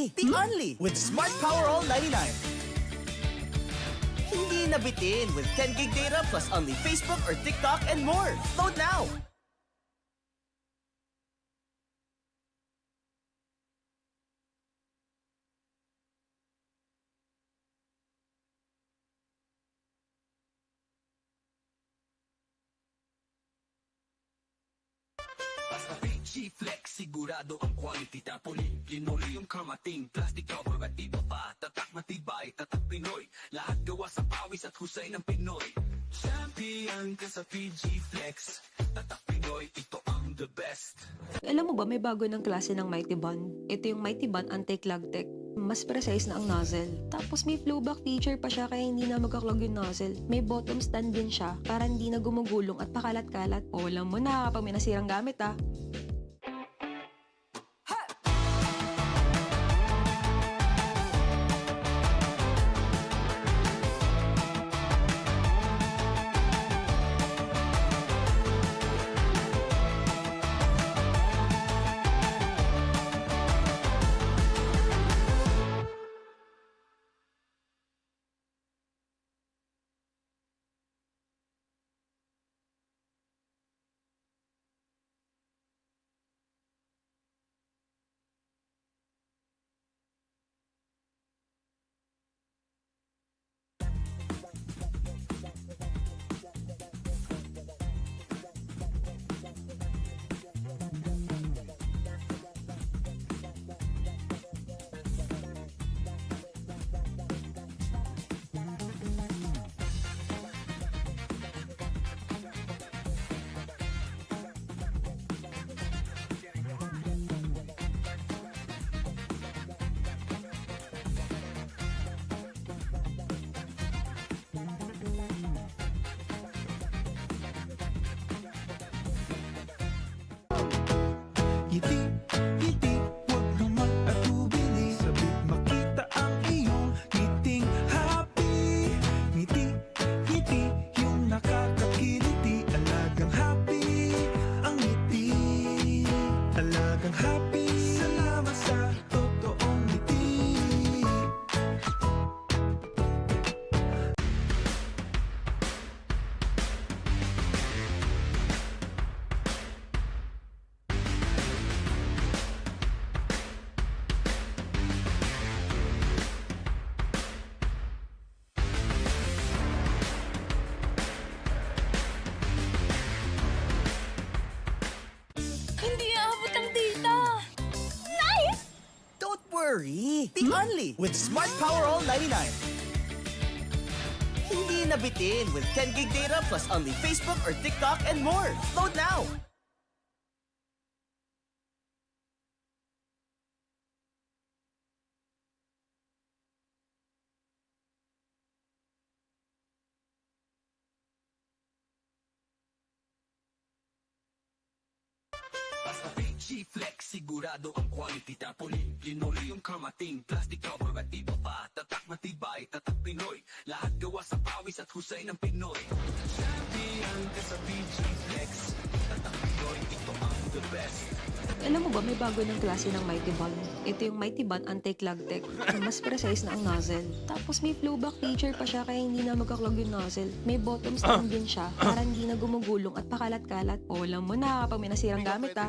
worry! The only with Smart Power All 99. Hindi nabitin with 10 gig data plus only Facebook or TikTok and more. Load now! Basta PG-Flex, sigurado ang quality tapoli. Linoleum kamating, plastic cover at iba pa. Tatak matibay, tatak Pinoy. Lahat gawa sa pawis at husay ng Pinoy. Champion ka sa PG-Flex. Tatak Pinoy, ito ang the best. Alam mo ba may bago ng klase ng Mighty Bond? Ito yung Mighty Bond Anti-Clog Tech. Mas precise na ang nozzle. Tapos may flowback feature pa siya kaya hindi na magkaklog yung nozzle. May bottom stand din siya para hindi na gumugulong at pakalat-kalat. O alam mo na kapag may nasirang gamit ah. Ngiti, ngiti, huwag nang mag-atubili. Sabik makita ang iyong ngiting happy. Ngiti, ngiti, yung nakakakiliti. Alagang happy, ang ngiti. Alagang happy, salamat sa totoong ngiti. Hindi aabot ang data! Nice! Don't worry! The only with Smart Power All 99. Hindi nabitin with 10 gig data plus only Facebook or TikTok and more. Load now! Basta PG-Flex, sigurado ang quality tapoli. Linoleum kamating, plastic cover at iba pa. Tatak matibay, tatak Pinoy. Lahat gawa sa pawis at husay ng Pinoy. Champion ka sa PG-Flex. Tatak Pinoy, ito ang the best. Alam mo ba may bago ng klase ng Mighty Bond? Ito yung Mighty Bond Anti-Clog Tech. Mas precise na ang nozzle. Tapos may flowback feature pa siya kaya hindi na magkaklog yung nozzle. May bottom stand din siya para hindi na gumugulong at pakalat-kalat. O alam mo na kapag may nasirang gamit ah.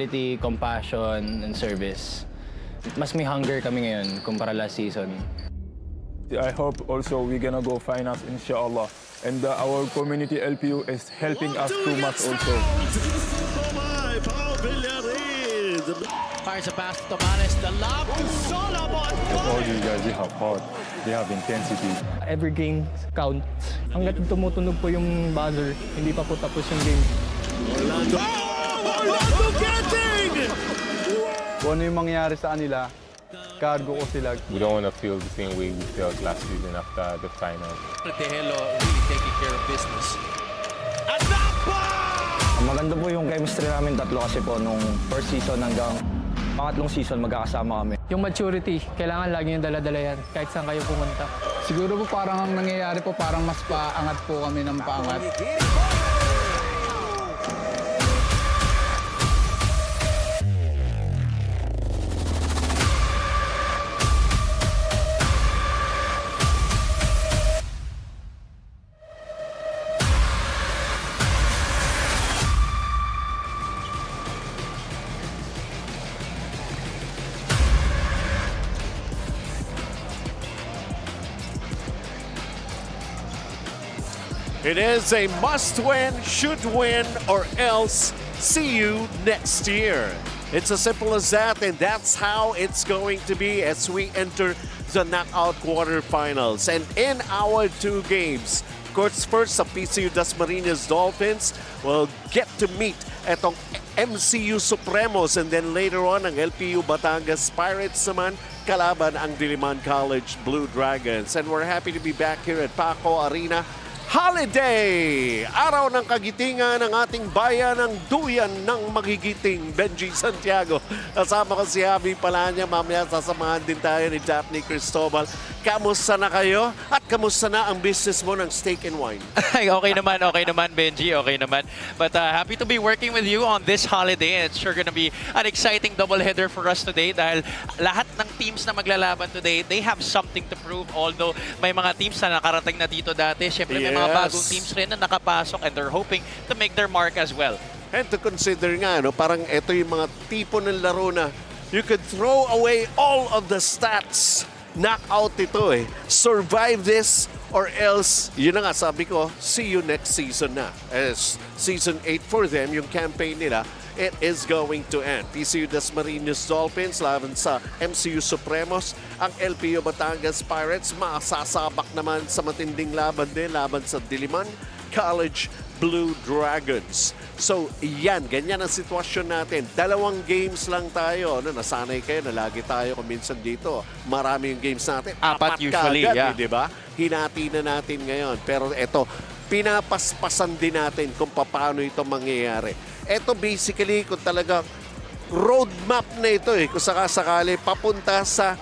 quality, compassion, and service. Mas may hunger kami ngayon kumpara last season. I hope also we're gonna go finals, inshallah. And our community LPU is helping us too much also. Fires a pass to Tomanes, the lob to Solomon. All you guys, they have heart, they have intensity. Every game counts. Hanggat tumutunog po yung buzzer, hindi pa po tapos yung game. Orlando getting! Kung ano yung mangyayari sa kanila, cargo ko sila. We don't want to feel the same way we felt last season after the final. Tehelo really taking care of business. At that ball! Maganda po yung chemistry namin tatlo kasi po nung first season hanggang pangatlong season magkakasama kami. Yung maturity, kailangan lagi yung dala-dala yan kahit saan kayo pumunta. Siguro po parang ang nangyayari po, parang mas paangat po kami ng paangat. It is a must-win, should-win, or else see you next year. It's as simple as that, and that's how it's going to be as we enter the knockout quarterfinals. And in our two games, of course, first, the PCU-Dasmariñas Dolphins will get to meet etong MCU Supremos, and then later on, ang LPU Batangas Pirates naman kalaban ang Diliman College Blue Dragons. And we're happy to be back here at Paco Arena. Holiday! Araw ng kagitingan ng ating bayan ng duyan ng magigiting, Benji Santiago. Kasama ko si Javi Palanya. Mamaya sasamahan din tayo ni Daphne Cristobal. Kamusta na kayo? At kamusta na ang business mo ng steak and wine? Ay, okay naman, Benji, okay naman. But happy to be working with you on this holiday. It's sure gonna be an exciting doubleheader for us today dahil lahat ng teams na maglalaban today, they have something to prove. Although may mga teams na nakarating na dito dati, syempre may mga bagong teams rin na nakapasok and they're hoping to make their mark as well. And to consider nga, no, parang ito yung mga tipo ng laro na you could throw away all of the stats. Knockout ito eh. Survive this or else, yun na nga sabi ko, see you next season na. As season 8 for them, yung campaign nila, it is going to end. PCU-Dasmariñas Dolphins laban sa MCU Supremos. Ang LPU Batangas Pirates masasabak naman sa matinding laban din laban sa Diliman College Blue Dragons. So, yan. Ganyan ang sitwasyon natin. 2 games lang tayo. Ano, nasanay kayo na lagi tayo kuminsan dito. Marami yung games natin. 4 usually, kaagad, yeah. di ba? Hinati na natin ngayon. Pero eto, pinapaspasan din natin kung paano ito mangyayari. Ito basically, kung talaga roadmap na ito eh. Kung sakasakali, papunta sa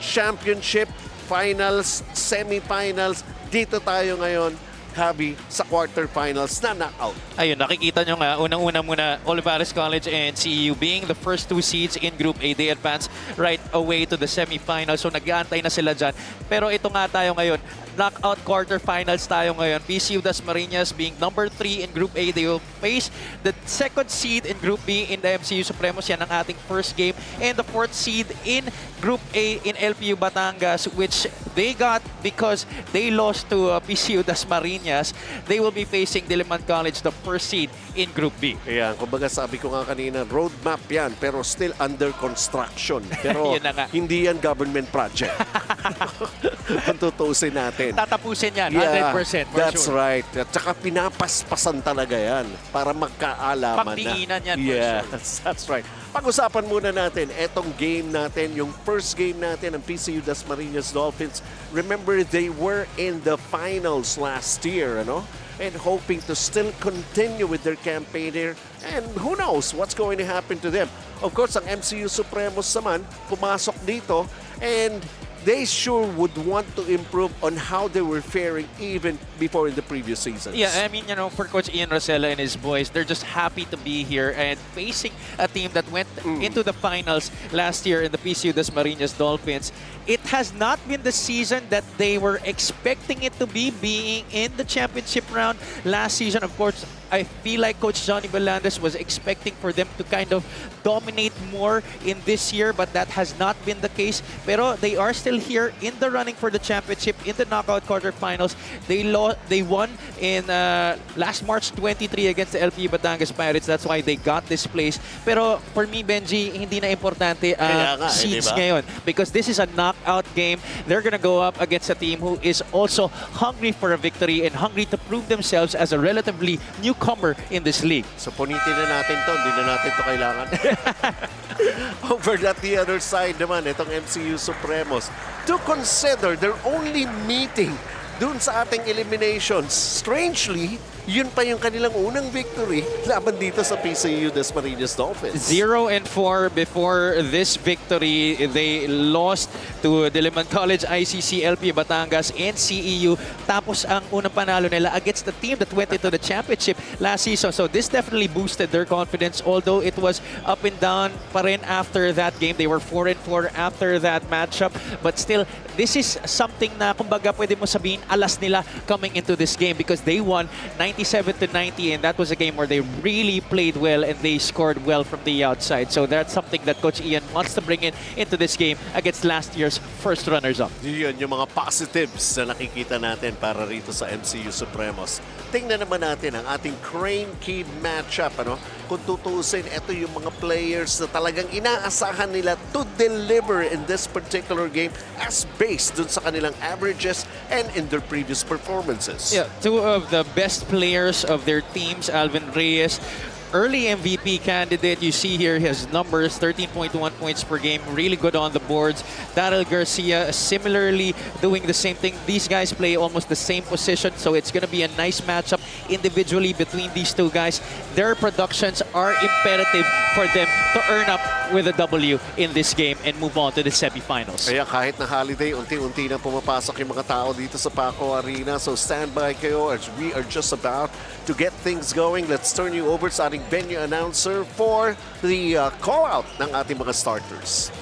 championship, finals, semifinals. Dito tayo ngayon, Javi, sa quarterfinals na knockout. Ayun, nakikita nyo nga, unang-una muna, Olivares College and CEU being the first 2 seeds in Group A. They advance right away to the semifinals. So nag-aantay na sila dyan. Pero ito nga tayo ngayon, knockout quarterfinals tayo ngayon. PCU-Dasmariñas being number 3 in Group A. They will face the 2nd seed in Group B in the MCU Supremos. Yan ang ating first game. And the 4th seed in Group A in LPU Batangas, which they got because they lost to PCU-Dasmariñas. They will be facing Diliman College, the 1st seed in Group B. Ayan, kumbaga sabi ko nga kanina, roadmap yan, pero still under construction. Pero hindi yan government project. Kung tutusin natin. Tatapusin yan, yeah, 100% for that's sure. right. At saka pinapaspasan talaga yan para magkaalaman na. Pagtinginan yan yes, for sure. That's right. Pag-usapan muna natin, etong game natin, yung first game natin ng PCU-Dasmariñas Dolphins. Remember, they were in the finals last year, ano? And hoping to still continue with their campaign here. And who knows what's going to happen to them. Of course, ang MCU Supremos naman, pumasok dito and they sure would want to improve on how they were faring even before in the previous seasons. Yeah, I mean, you know, for Coach Ian Rosella and his boys, they're just happy to be here and facing a team that went into the finals last year in the PCU-Dasmariñas Dolphins. It has not been the season that they were expecting it to be, being in the championship round last season. Of course, I feel like Coach Johnny Belandes was expecting for them to kind of dominate more in this year, but that has not been the case. Pero they are still here in the running for the championship in the knockout quarterfinals. They won in last March 23 against the LPU Batangas Pirates. That's why they got this place. Pero for me, Benji, hindi na importante seeds ngayon because this is a knockout game. They're gonna go up against a team who is also hungry for a victory and hungry to prove themselves as a relatively newcomer in this league. So punitin na natin to, hindi na natin to kailangan. Over at the other side naman, itong MCU Supremos, to consider they're only meeting dun sa ating eliminations. Strangely, yun pa yung kanilang unang victory laban dito sa PCU-Dasmariñas Dolphins. 0-4 before this victory. They lost to Diliman College, ICC, LP Batangas, and CEU. Tapos ang unang panalo nila against the team that went into the championship last season. So this definitely boosted their confidence, although it was up and down pa rin after that game. They were 4-4 after that matchup. But still, this is something na kumbaga pwede mo sabihin alas nila coming into this game because they won 97-90, and that was a game where they really played well and they scored well from the outside. So that's something that Coach Ian wants to bring into this game against last year's first runners-up. Yun yung mga positives na nakikita natin para rito sa MCU Supremos. Tingnan naman natin ang ating Crane Key matchup. Kung tutusin, ito yung mga players na talagang inaasahan nila to deliver in this particular game as based dun sa kanilang averages and in their previous performances. Yeah, two of the best players of their teams, Alvin Reyes, early MVP candidate. You see here his numbers, 13.1 points per game, really good on the boards. Daryl Garcia similarly doing the same thing. These guys play almost the same position, so it's going to be a nice matchup individually between these two guys. Their productions are imperative for them to earn up with a W in this game and move on to the semifinals. Kaya kahit na holiday, unti-unti na pumapasok yung mga tao dito sa Paco Arena. So stand by kayo as we are just about to get things going. Let's turn you over sa ating venue announcer for the call-out ng ating mga starters.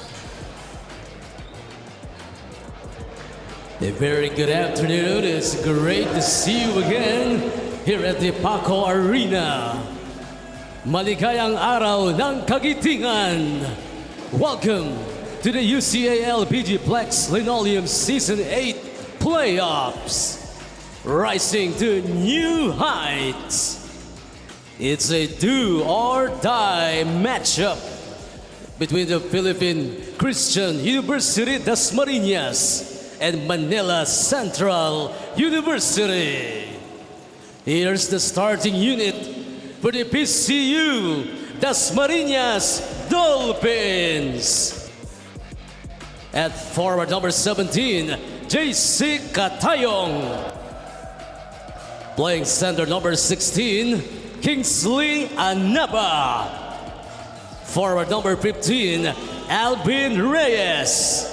A very good afternoon. It's great to see you again here at the Paco Arena. Maligayang araw ng kagitingan. Welcome to the UCAL PG Plex Linoleum Season 8 Playoffs. Rising to new heights. It's a do-or-die matchup between the Philippine Christian University Dasmariñas and Manila Central University. Here's the starting unit for the PCU-Dasmariñas Dolphins. At forward number 17, JC Katayong. Playing center number 16, Kingsley Anaba. Forward number 15, Alvin Reyes.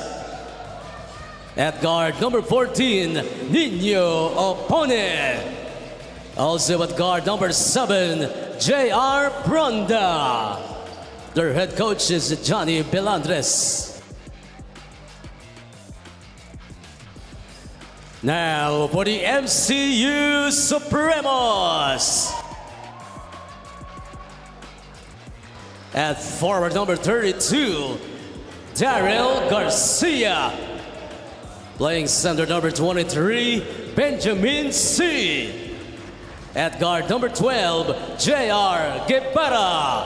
At guard number 14, Nino Opone. Also at guard number 7, J.R. Pronda. Their head coach is Johnny Belandres. Now for the MCU Supremos. At forward number 32, Daryl Garcia. Playing center number 23, Benjamin C. At guard number 12, J.R. Guevara.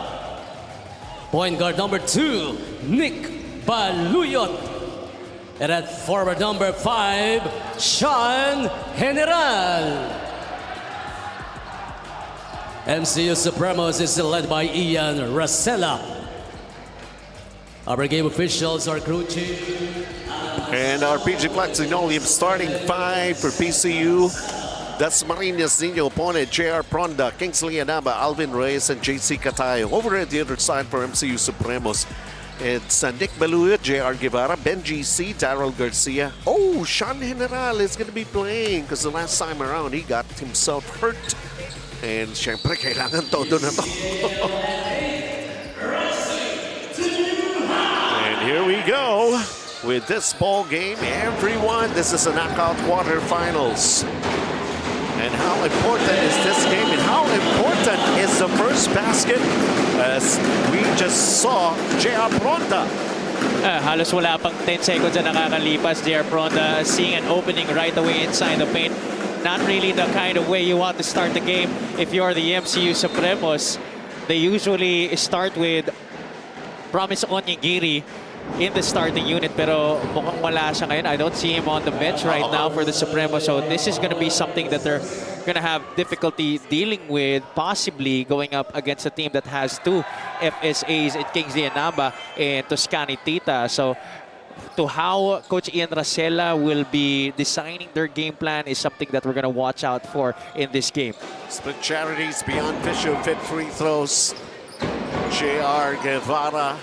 Point guard number 2, Nick Baluyot. And at forward number 5, Sean General. MCU Supremos is led by Ian Racela. Our game officials are crew chief. And our PG Plex Linoleum starting 5 for PCU. Dasmariñas Nino Opone, J.R. Pronda, Kingsley Anaba, Alvin Reyes, and JC Katayo. Over at the other side for MCU Supremos, it's Nick Baluyot, J.R. Guevara, Benji C, Daryl Garcia. Oh, Sean General is going to be playing because the last time around he got himself hurt. And syempre, kailangan todo na to. And here we go with this ball game. Everyone, this is a knockout quarterfinals. And how important is this game, and how important is the first basket, as we just saw J.R. Pronda. Halos wala pang 10 seconds na nakakalipas. J.R. Pronda seeing an opening right away inside the paint. Not really the kind of way you want to start the game if you're the MCU Supremos. They usually start with Promise Onyegiri in the starting unit, pero mukhang wala siya ngayon. I don't see him on the bench right now for the Supremos, so this is going to be something that they're going to have difficulty dealing with, possibly going up against a team that has two FSAs in Kingsley Anaba and Toscani Tita. So to how Coach Ian Racela will be designing their game plan is something that we're going to watch out for in this game. Split charities beyond Fisher, fit free throws. J.R. Guevara.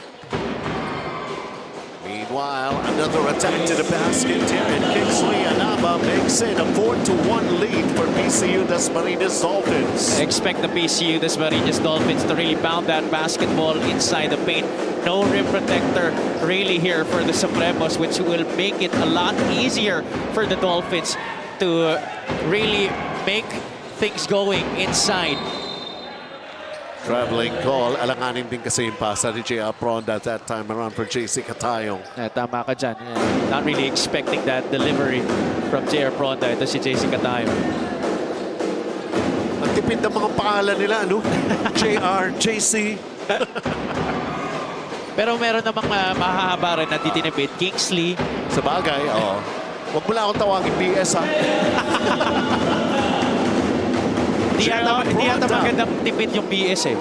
Meanwhile, another attack to the basket here, and Kingsley Anaba makes it a 4-1 lead for PCU-Dasmariñas Dolphins. Expect the PCU-Dasmariñas Dolphins to really pound that basketball inside the paint. No rim protector really here for the Supremos, which will make it a lot easier for the Dolphins to really make things going inside. Traveling call. Alanganin din kasi yung pasa ni J.R. Pronda at that time around for JC Catayong. Tama ka dyan. Not really expecting that delivery from J.R. Pronda. Ito si JC Catayong. Ang tipid ng mga pangalan nila, ano? J.R., JC. Pero meron namang mahahaba rin na titinipid. Kingsley. Sa bagay, oo. Huwag mo lang akong tawagin BS, ha? Di yata magandang tipid yung BS eh.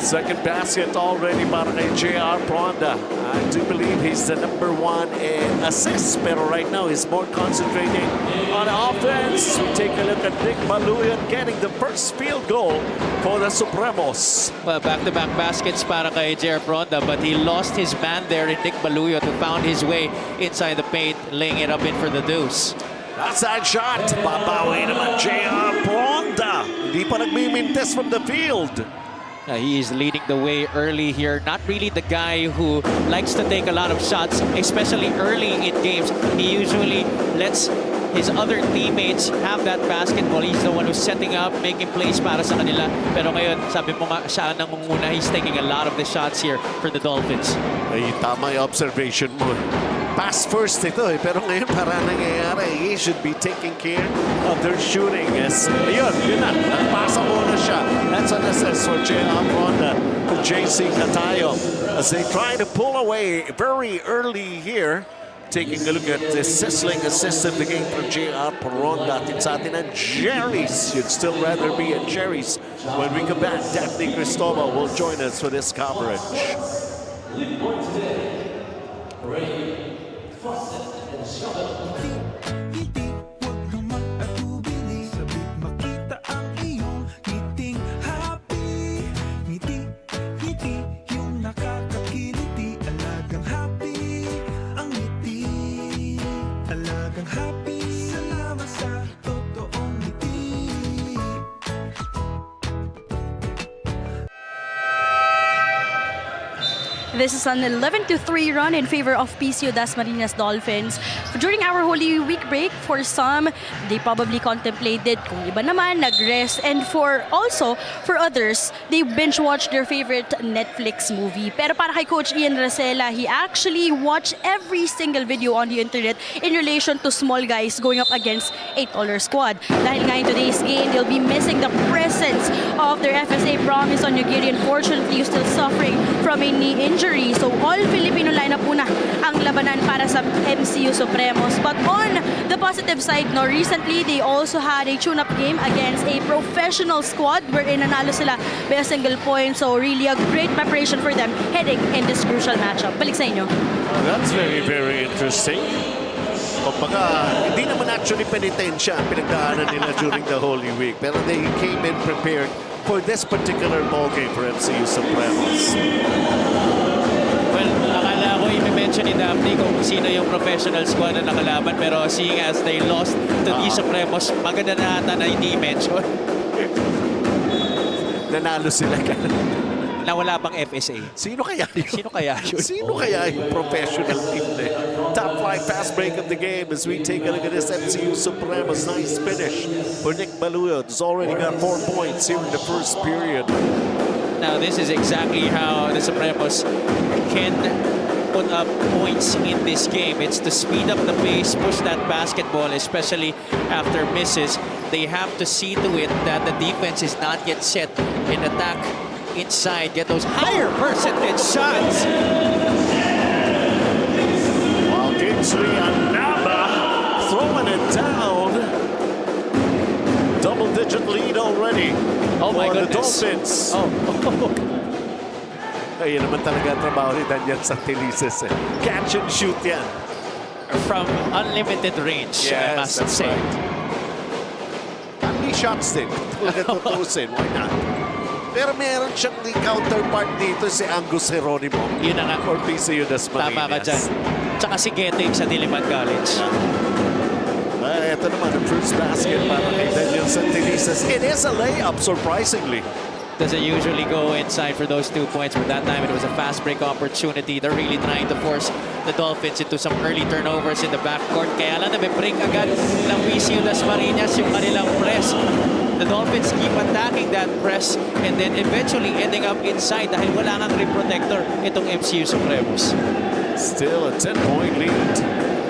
Second basket already para kay J.R. Pronda. I do believe he's the #1 in assists, pero right now he's more concentrating on offense. We take a look at Nick Maluyan getting the first field goal for the Supremos. Well, back-to-back baskets para kay J.R. Pronda, but he lost his man there in Nick Maluyan, who found his way inside the paint, laying it up in for the deuce. That's that shot. Babawi naman J.R. Pronda. Hindi pa nagmimintes from the field. He is leading the way early here. Not really the guy who likes to take a lot of shots, especially early in games. He usually lets his other teammates have that basketball. He's the one who's setting up, making plays para sa kanila. Pero ngayon, sabi mo nga, siya nang muna. He's taking a lot of the shots here for the Dolphins. Ay, tama yung observation mo. Pass first ito eh, pero ngayon para nangyayari, he should be taking care of their shooting. Yes, ayun, yun na, nagpasa muna siya. That's an assist for J.R. Pronda to JC Catayong as they try to pull away very early here. Taking a look at the sizzling assist of the game from J.R. Pronda. At sa atin ang Jerry's. You'd still rather be at Jerry's. When we come back, Daphne Cristobal will join us for this coverage. Ngiti, huwag naman atubili. Sabik makita ang iyong ngiting happy. Ngiti, ngiti, yung nakakakiliti. Alagang happy, ang ngiti. Alagang happy, salamat sa totoong ngiti. This is an 11-3 run in favor of PCU-Dasmariñas Dolphins. During our Holy Week break, for some, they probably contemplated kung iba naman, nag-rest. And for others, they binge-watched their favorite Netflix movie. Pero para kay Coach Ian Racela, he actually watched every single video on the internet in relation to small guys going up against a taller squad. Dahil nga in today's game, they'll be missing the presence of their FSA Promise Onyegiri. Unfortunately, still suffering from a knee injury. So all Filipino lineup muna ang labanan para sa MCU Supremos. But on the positive side, no, recently they also had a tune-up game against a professional squad wherein nanalo sila by a single point. So really a great preparation for them heading in this crucial matchup. Balik sa inyo. That's very, very interesting. Kumbaga, hindi naman actually penitensya ang pinagdaanan nila during the Holy Week. Pero they came in prepared for this particular ball game for MCU Supremos. Well, akala ko i-mention ni Daphne kung sino yung professional squad na nakalaban, pero seeing as they lost to the Supremos, maganda na ata na hindi i-mention. Nanalo sila. na wala pang FSA. Sino kaya yun? Sino kaya yun? Sino kaya yung professional team na yun? Top flight fast break of the game as we take a look at this MCU Supremos. Nice finish for Nick Baluyo. He's already got 4 points here in the first period. Now, this is exactly how the Supremos can put up points in this game. It's to speed up the pace, push that basketball, especially after misses. They have to see to it that the defense is not yet set and attack inside, get those higher percentage shots. While Kingsley Anaba throwing it down. Double-digit lead already Oh my for the goodness. Dolphins. Oh. Ayun naman talaga ang trabaho ni Daniel Santelices. Catch and shoot yan. From unlimited range, I must that's say. right. Only shots din. Talaga tutusin. Why not? Pero meron siyang counterpart dito si Angus Jeronimo. Yun na nga. For PCU-Dasmariñas. Tama ka dyan. Tsaka si Geting sa Diliman College. Ito naman ang first basket para kay Daniel Santelices. It is a layup, surprisingly. Doesn't usually go inside for those 2 points, but that time it was a fast break opportunity. They're really trying to force the Dolphins into some early turnovers in the backcourt. Kaya lang break agad ng PCU-Dasmariñas yung kanilang press. The Dolphins keep attacking that press and then eventually ending up inside dahil wala nang rim protector itong MCU Supremos. Still a 10-point lead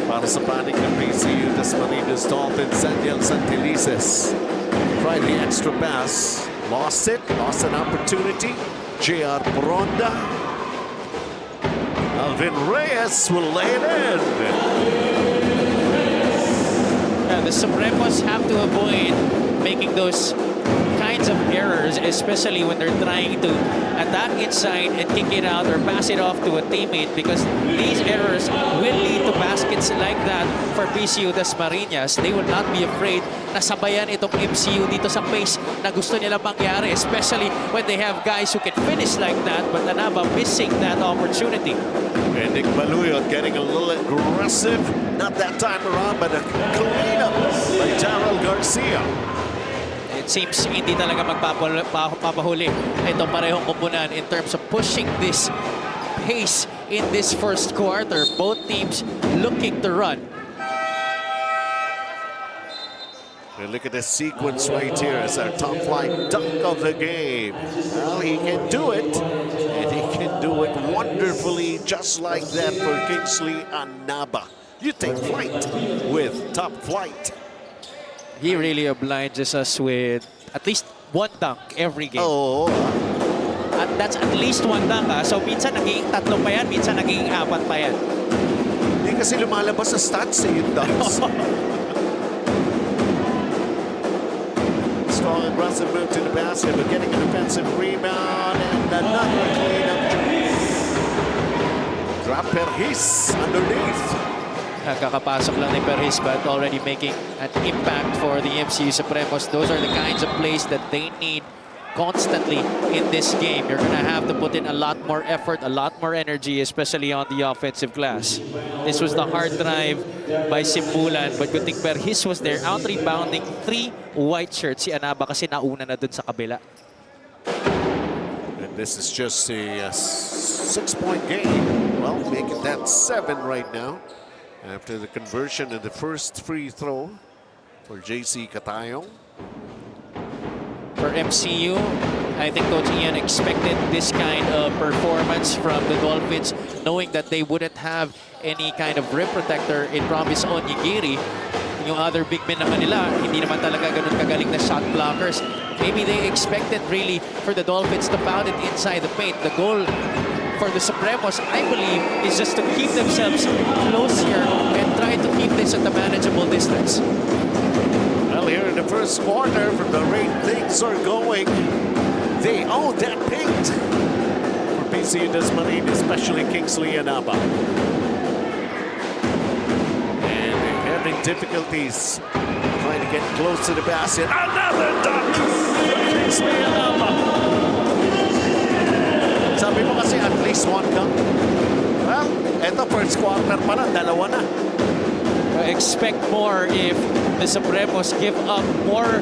para sa panig ng PCU-Dasmariñas Dolphins. Daniel Santelices tried the extra pass. Lost it, lost an opportunity. JR Bronda. Alvin Reyes will lay it in. Yeah, the Supremos have to avoid making those kinds of errors, especially when they're trying to attack inside and kick it out or pass it off to a teammate, because these errors will lead to baskets like that for PCU-Dasmariñas. They will not be afraid na sabayan itong MCU dito sa pace na gusto nila mangyari, especially when they have guys who can finish like that, but Anaba missing that opportunity. And Nick Baluyo getting a little aggressive. Not that time around, but a cleanup by Darrell Garcia. It seems hindi talaga magpapahuli itong parehong kumpunan in terms of pushing this pace in this first quarter. Both teams looking to run. And look at this sequence right here as our top flight dunk of the game. Well, he can do it, and he can do it wonderfully just like that for Kingsley Anaba. You take flight with top flight. He really obliges us with at least one dunk every game. Oh. At that's at least one dunk. So minsan naging 3 pa yan, minsan naging 4 pa yan. Hindi kasi lumalabas sa stats yung dunks. Strong aggressive move to the basket, but getting an offensive rebound and another cleanup. Drop Perhis underneath. Kakapasok lang ni Perhis, but already making an impact for the MCU Supremos. Those are the kinds of plays that they need constantly in this game. You're going to have to put in a lot more effort, a lot more energy, especially on the offensive glass. This was the hard drive by Simbulan, but good thing Perhis was there, out-rebounding 3 white shirts. Si Anaba kasi nauna na dun sa kabila. And this is just a 6-point game. Well, making that 7 right now. After the conversion of the first free throw for JC Catayong. For MCU, I think Coach Ian expected this kind of performance from the Dolphins, knowing that they wouldn't have any kind of rim protector in Promise Onyegiri. Yung other big men naman nila, hindi naman talaga ganun kagaling na shot blockers. Maybe they expected really for the Dolphins to pound it inside the paint. The goal for the Supremos, I believe, is just to keep themselves close here and try to keep this at a manageable distance. Well, here in the first quarter, from the rate things are going, they own that paint for PCU-Dasmariñas, especially Kingsley Anaba. And they're having difficulties trying to get close to the basket. Another dunk for Kingsley Anaba. Sabi mo kasi at least one dunk. Well, eto first quarter pa lang, 2 na. Expect more if the Supremos give up more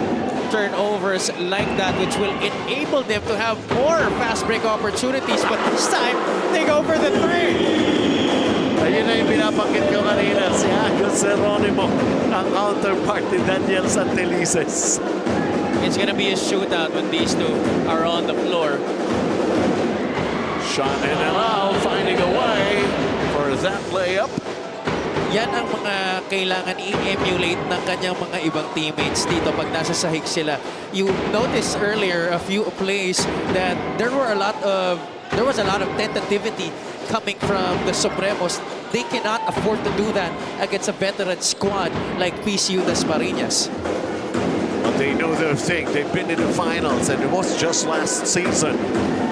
turnovers like that, which will enable them to have more fast break opportunities. But this time, they go for the three. Ayun na yung binabanggit ko kanina, si Agus Geronimo, ang counterpart ni Daniel Santelices. It's gonna be a shootout when these two are on the floor. Sean Enelao finding a way for that layup. Yan ang mga kailangan i-emulate ng kanyang mga ibang teammates dito pag nasa sahig sila. You noticed earlier a few plays that there was a lot of tentativity coming from the Supremos. They cannot afford to do that against a veteran squad like PCU-Dasmariñas. But they know their thing. They've been in the finals and it was just last season.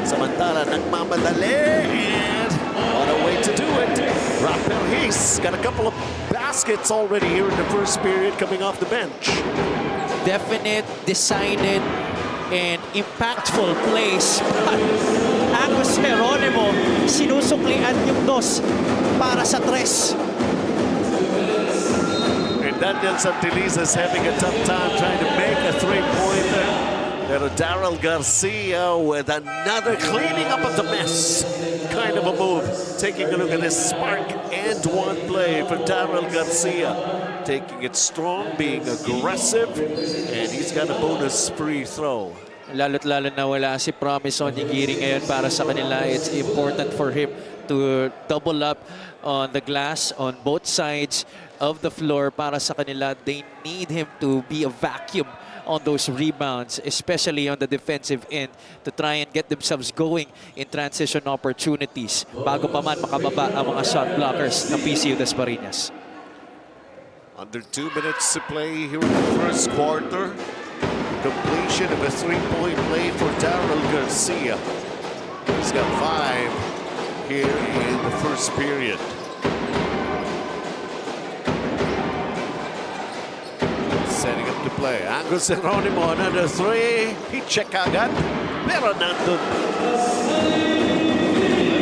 Samantala nagmamadali, and what a way to do it. Rappel Hayes got a couple of baskets already here in the first period coming off the bench. Definite, decided, and impactful plays. Agus Geronimo, sinusuklian yung dos para sa tres. And Daniel Santelices having a tough time trying to make a three-pointer. Pero Daryl Garcia with another cleaning up of the mess kind of a move. Taking a look at this spark and one play for Daryl Garcia. Taking it strong, being aggressive, and he's got a bonus free throw. Lalo't lalo na wala si Promise Onyegiri ngayon para sa kanila. It's important for him to double up on the glass on both sides of the floor para sa kanila. They need him to be a vacuum on those rebounds, especially on the defensive end, to try and get themselves going in transition opportunities bago pa man makababa ang mga shot blockers ng PCU-Dasmariñas. Under 2 minutes to play here in the first quarter. Completion of a three-point play for Daryl Garcia. He's got 5 here in the first period. Setting up the play. Agus Geronimo, another three. He check agad. Pero nandun.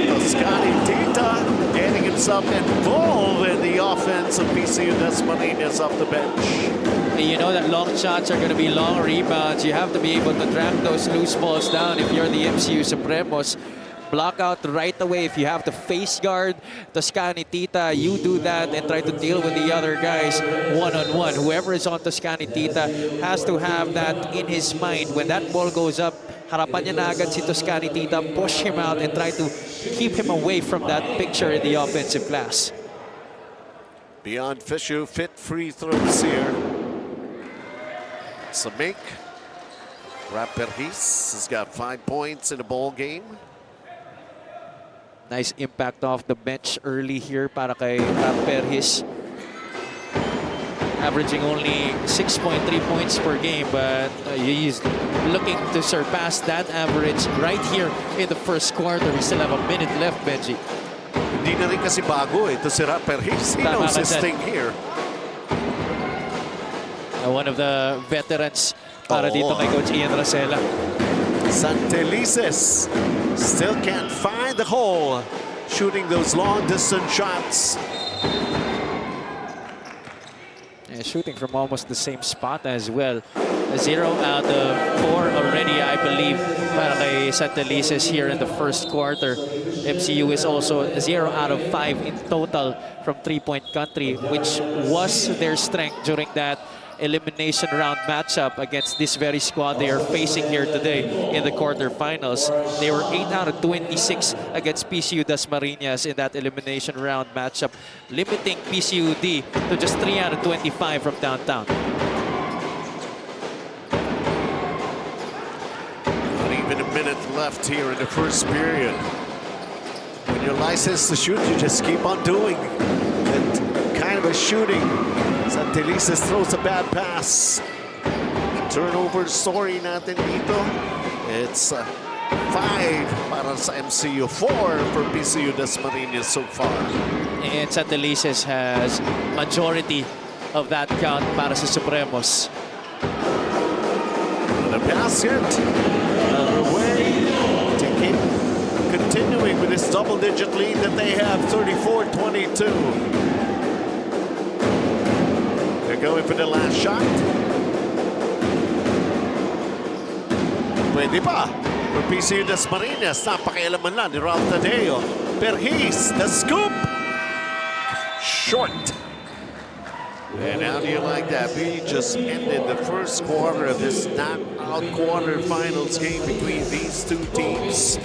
Toscani Tita getting himself involved in the offense of PCU-Dasmariñas off the bench. And you know that long shots are going to be long rebounds. You have to be able to track those loose balls down if you're the MCU Supremos. Block out right away. If you have to face guard Toscani Tita, you do that and try to deal with the other guys one-on-one. Whoever is on Toscani Tita has to have that in his mind. When that ball goes up, harapan niya na agad si Toscani Tita, push him out and try to keep him away from that picture in the offensive glass. Beyond Fisher, fit free throws here. Samik. Raperhis has got 5 points in the ball game. Nice impact off the bench early here para kay Raperhis. Averaging only 6.3 points per game, but he's looking to surpass that average right here in the first quarter. We still have a minute left, Benji. Hindi na rin kasi bago ito si Raperhis. He knows his thing here. One of the veterans para dito kay Coach Ian Rosella. Santelices still can't find the hole, shooting those long-distance shots. And shooting from almost the same spot as well. 0 out of 4 already, I believe, para kay Santelices here in the first quarter. MCU is also 0 out of 5 in total from three-point country, which was their strength during that elimination round matchup against this very squad they are facing here today in the quarterfinals. They were 8 out of 26 against PCU-Dasmariñas in that elimination round matchup, limiting PCU-D to just 3 out of 25 from downtown. Not even a minute left here in the first period. When you're licensed to shoot, you just keep on doing that kind of a shooting. Santelices throws a bad pass. Turnover story natin dito. It's 5 para sa MCU, 4 for PCU-Dasmariñas so far. And Santelices has majority of that count para sa Supremos. The basket underway to keep continuing with this double-digit lead that they have, 34-22. They're going for the last shot. Pwede pa. For PCU-Dasmariñas, napakialaman lang ni Ralph Tadeo. Perhis, the scoop. Short. And how do you like that? We just ended the first quarter of this knockout quarterfinals game between these two teams.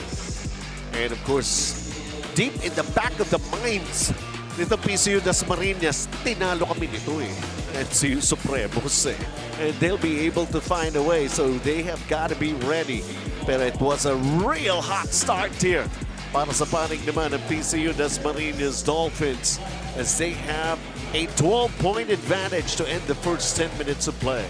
And of course, deep in the back of the minds nito PCU-Dasmariñas, tinalo kami nito eh. MCU Supremos eh. And they'll be able to find a way, so they have got to be ready. Pero it was a real hot start here para sa panig naman ng PCU-Dasmariñas Dolphins as they have a 12-point advantage to end the first 10 minutes of play.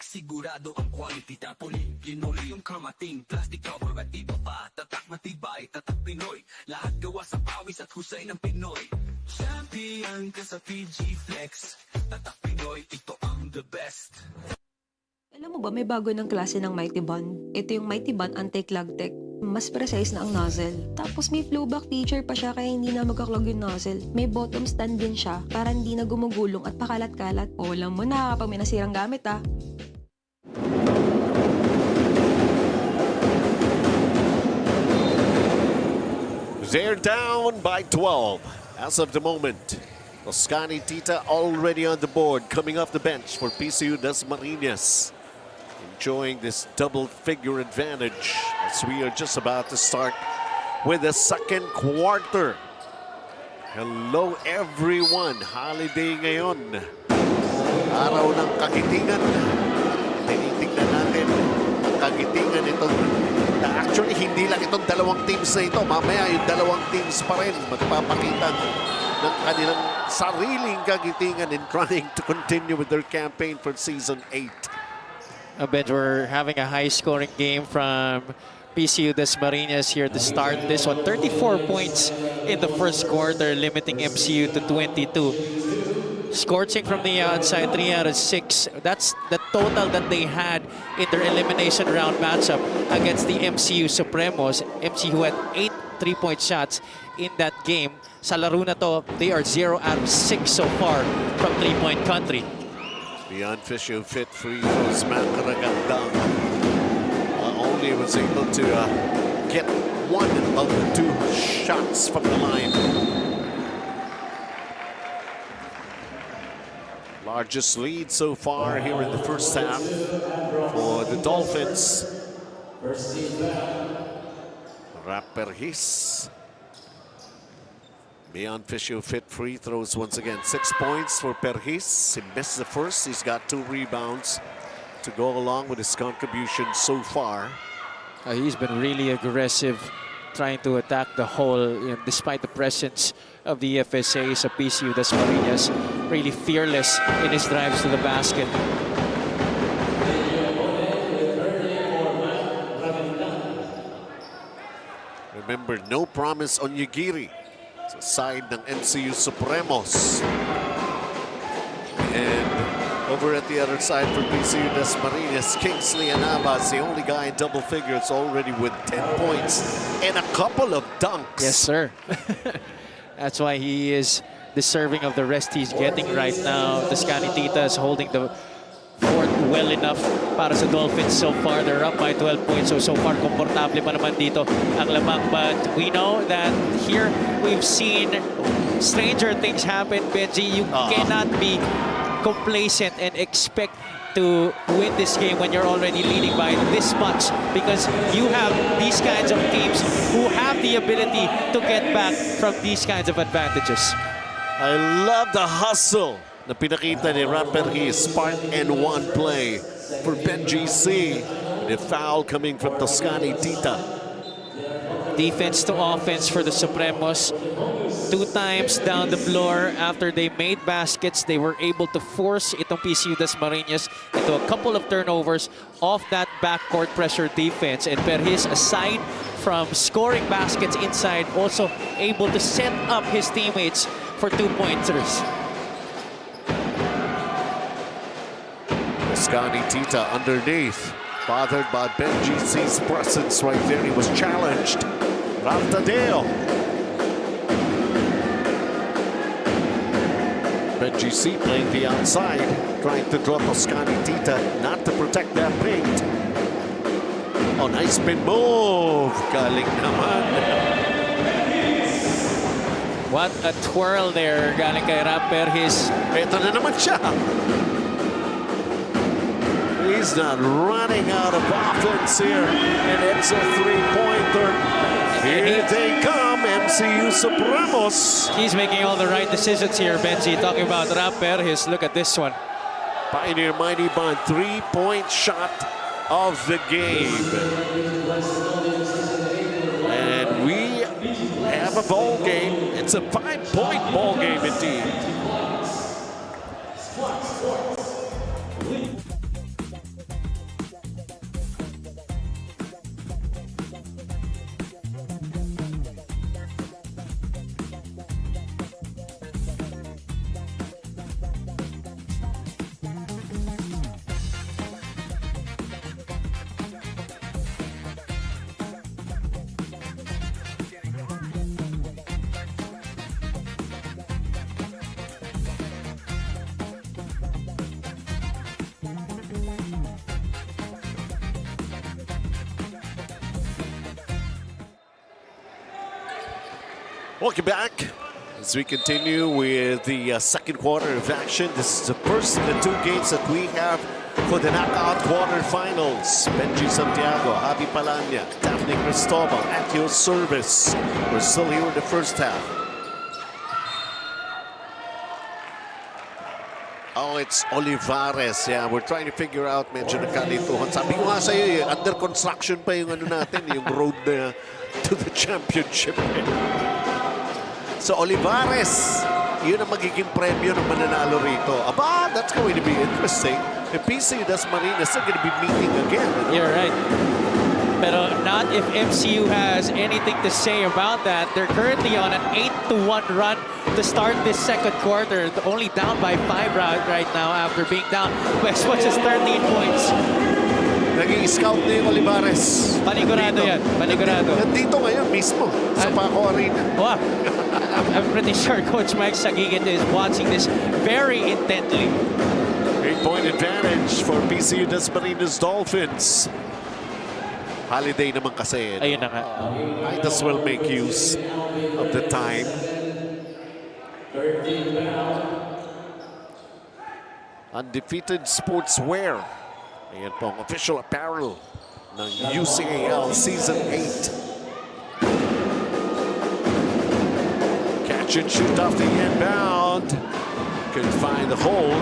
Sigurado ang quality tapoli Linoli yung kamating Plastic cover at iba pa Tatak matibay, tatak Pinoy Lahat gawa sa pawis at husay ng Pinoy Champion ka sa PG Flex Tatak Pinoy, ito ang the best. Alam mo ba, may bago ng klase ng Mighty Bun. Ito yung Mighty Bun Anti-Clog Tech. Mas precise na ang nozzle. Tapos may flowback feature pa siya kaya hindi na magkaklog yung nozzle. May bottom stand din siya para hindi na gumugulong at pakalat-kalat. O alam mo na kapag may nasirang gamit ah. They're down by 12 as of the moment. Toscani Tita already on the board, coming off the bench for PCU-Dasmariñas. Enjoying this double-figure advantage as we are just about to start with the second quarter. Hello everyone, holiday ngayon. Araw ng kagitingan. Tinitignan natin ang kagitingan itong actually, hindi lang itong dalawang teams na ito. Mamaya yung dalawang teams pa rin magpapakita ng kanilang sariling kagitingan in trying to continue with their campaign for Season 8. Bet we're having a high-scoring game from PCU-Dasmariñas here to start this one. 34 points in the first quarter, limiting MCU to 22. Scorching from the outside, 3 out of 6. That's the total that they had in their elimination round matchup against the MCU Supremos. MCU had 8 3-point shots in that game. Sa laro na to, they are 0 out of 6 so far from 3-point country. Beyond Fisher fit free throws, Makaragandang only was able to get one of the 2 shots from the line. Largest lead so far here in the first half for the Dolphins. Perhis. Beyond Fisher fit free throws once again. 6 points for Perhis. He missed the first. He's got 2 rebounds to go along with his contribution so far. He's been really aggressive trying to attack the hole, despite the presence of the FSA. So PCU-Dasmariñas really fearless in his drives to the basket. Remember, no promise on Yugiri sa side ng MCU Supremos. And over at the other side for PCU-Dasmariñas, Kingsley Anabas, the only guy in double figures, already with 10 points and a couple of dunks. Yes, sir. That's why he is deserving of the rest he's getting right now. Toscani Tita is holding the fort well enough para sa Dolphins so far. They're up by 12 points, so far komportable pa naman dito ang lamang. But we know that here we've seen stranger things happen, Benji. You cannot be complacent and expect to win this game when you're already leading by this much, because you have these kinds of teams who have the ability to get back from these kinds of advantages. I love the hustle na pinakita ni Perhis. Part and 1 play for Benji C. The foul coming from Toscani Tita. Defense to offense for the Supremos. 2 times down the floor after they made baskets, they were able to force itong PCU-Dasmariñas into a couple of turnovers off that backcourt pressure defense. And Perhis, aside from scoring baskets inside, also able to set up his teammates for 2-pointers. Toscani Tita underneath, bothered by Benji C's presence right there. He was challenged. Ralph Tadeo. Benji C playing the outside, trying to draw Toscani Tita, not to protect that paint. Oh, nice spin move. Galing naman. What a twirl there, galing kay Rapper. Ito na naman siya. He's not running out of offense here. And it's a three-pointer. Here they come, MCU Supremos. He's making all the right decisions here, Benji. Talking about Rapper, look at this one. Pioneer Mighty Bond, three-point shot of the game. And we have a ball game. It's a 5-point ball game indeed. Welcome back as we continue with the second quarter of action. This is the first of the two games that we have for the knockout quarterfinals. Benji Santiago, Javi Palanya, Daphne Cristobal at your service. We're still here in the first half. Oh, it's Olivares. Yeah, we're trying to figure out medyo nagkalituhan. Sabi ko nga sa'yo, under construction pa yung ano natin, yung road na to the championship. So Olivares, yun ang magiging premyo ng mananalo rito. Aba, that's going to be interesting. The PCU-Dasmariñas are going to be meeting again. You're right. Pero not if MCU has anything to say about that. They're currently on an 8-1 run to start this second quarter. Only down by 5 right now after being down by as much as 13 points. Naging scout na yung Olivares. Panigurado yan. Panigurado. Nandito ngayon mismo sa Paco Arena. Wow. I'm pretty sure Coach Mike Sagigit is watching this very intently. 8-point advantage for PCU-Dasmariñas Dolphins. Holiday naman kasi. Ayun na nga. Might as well make use of the time. Undefeated Sportswear. Ayan po ang official apparel ng UCAL Season 8. Catch and shoot off the inbound. Couldn't find the hole.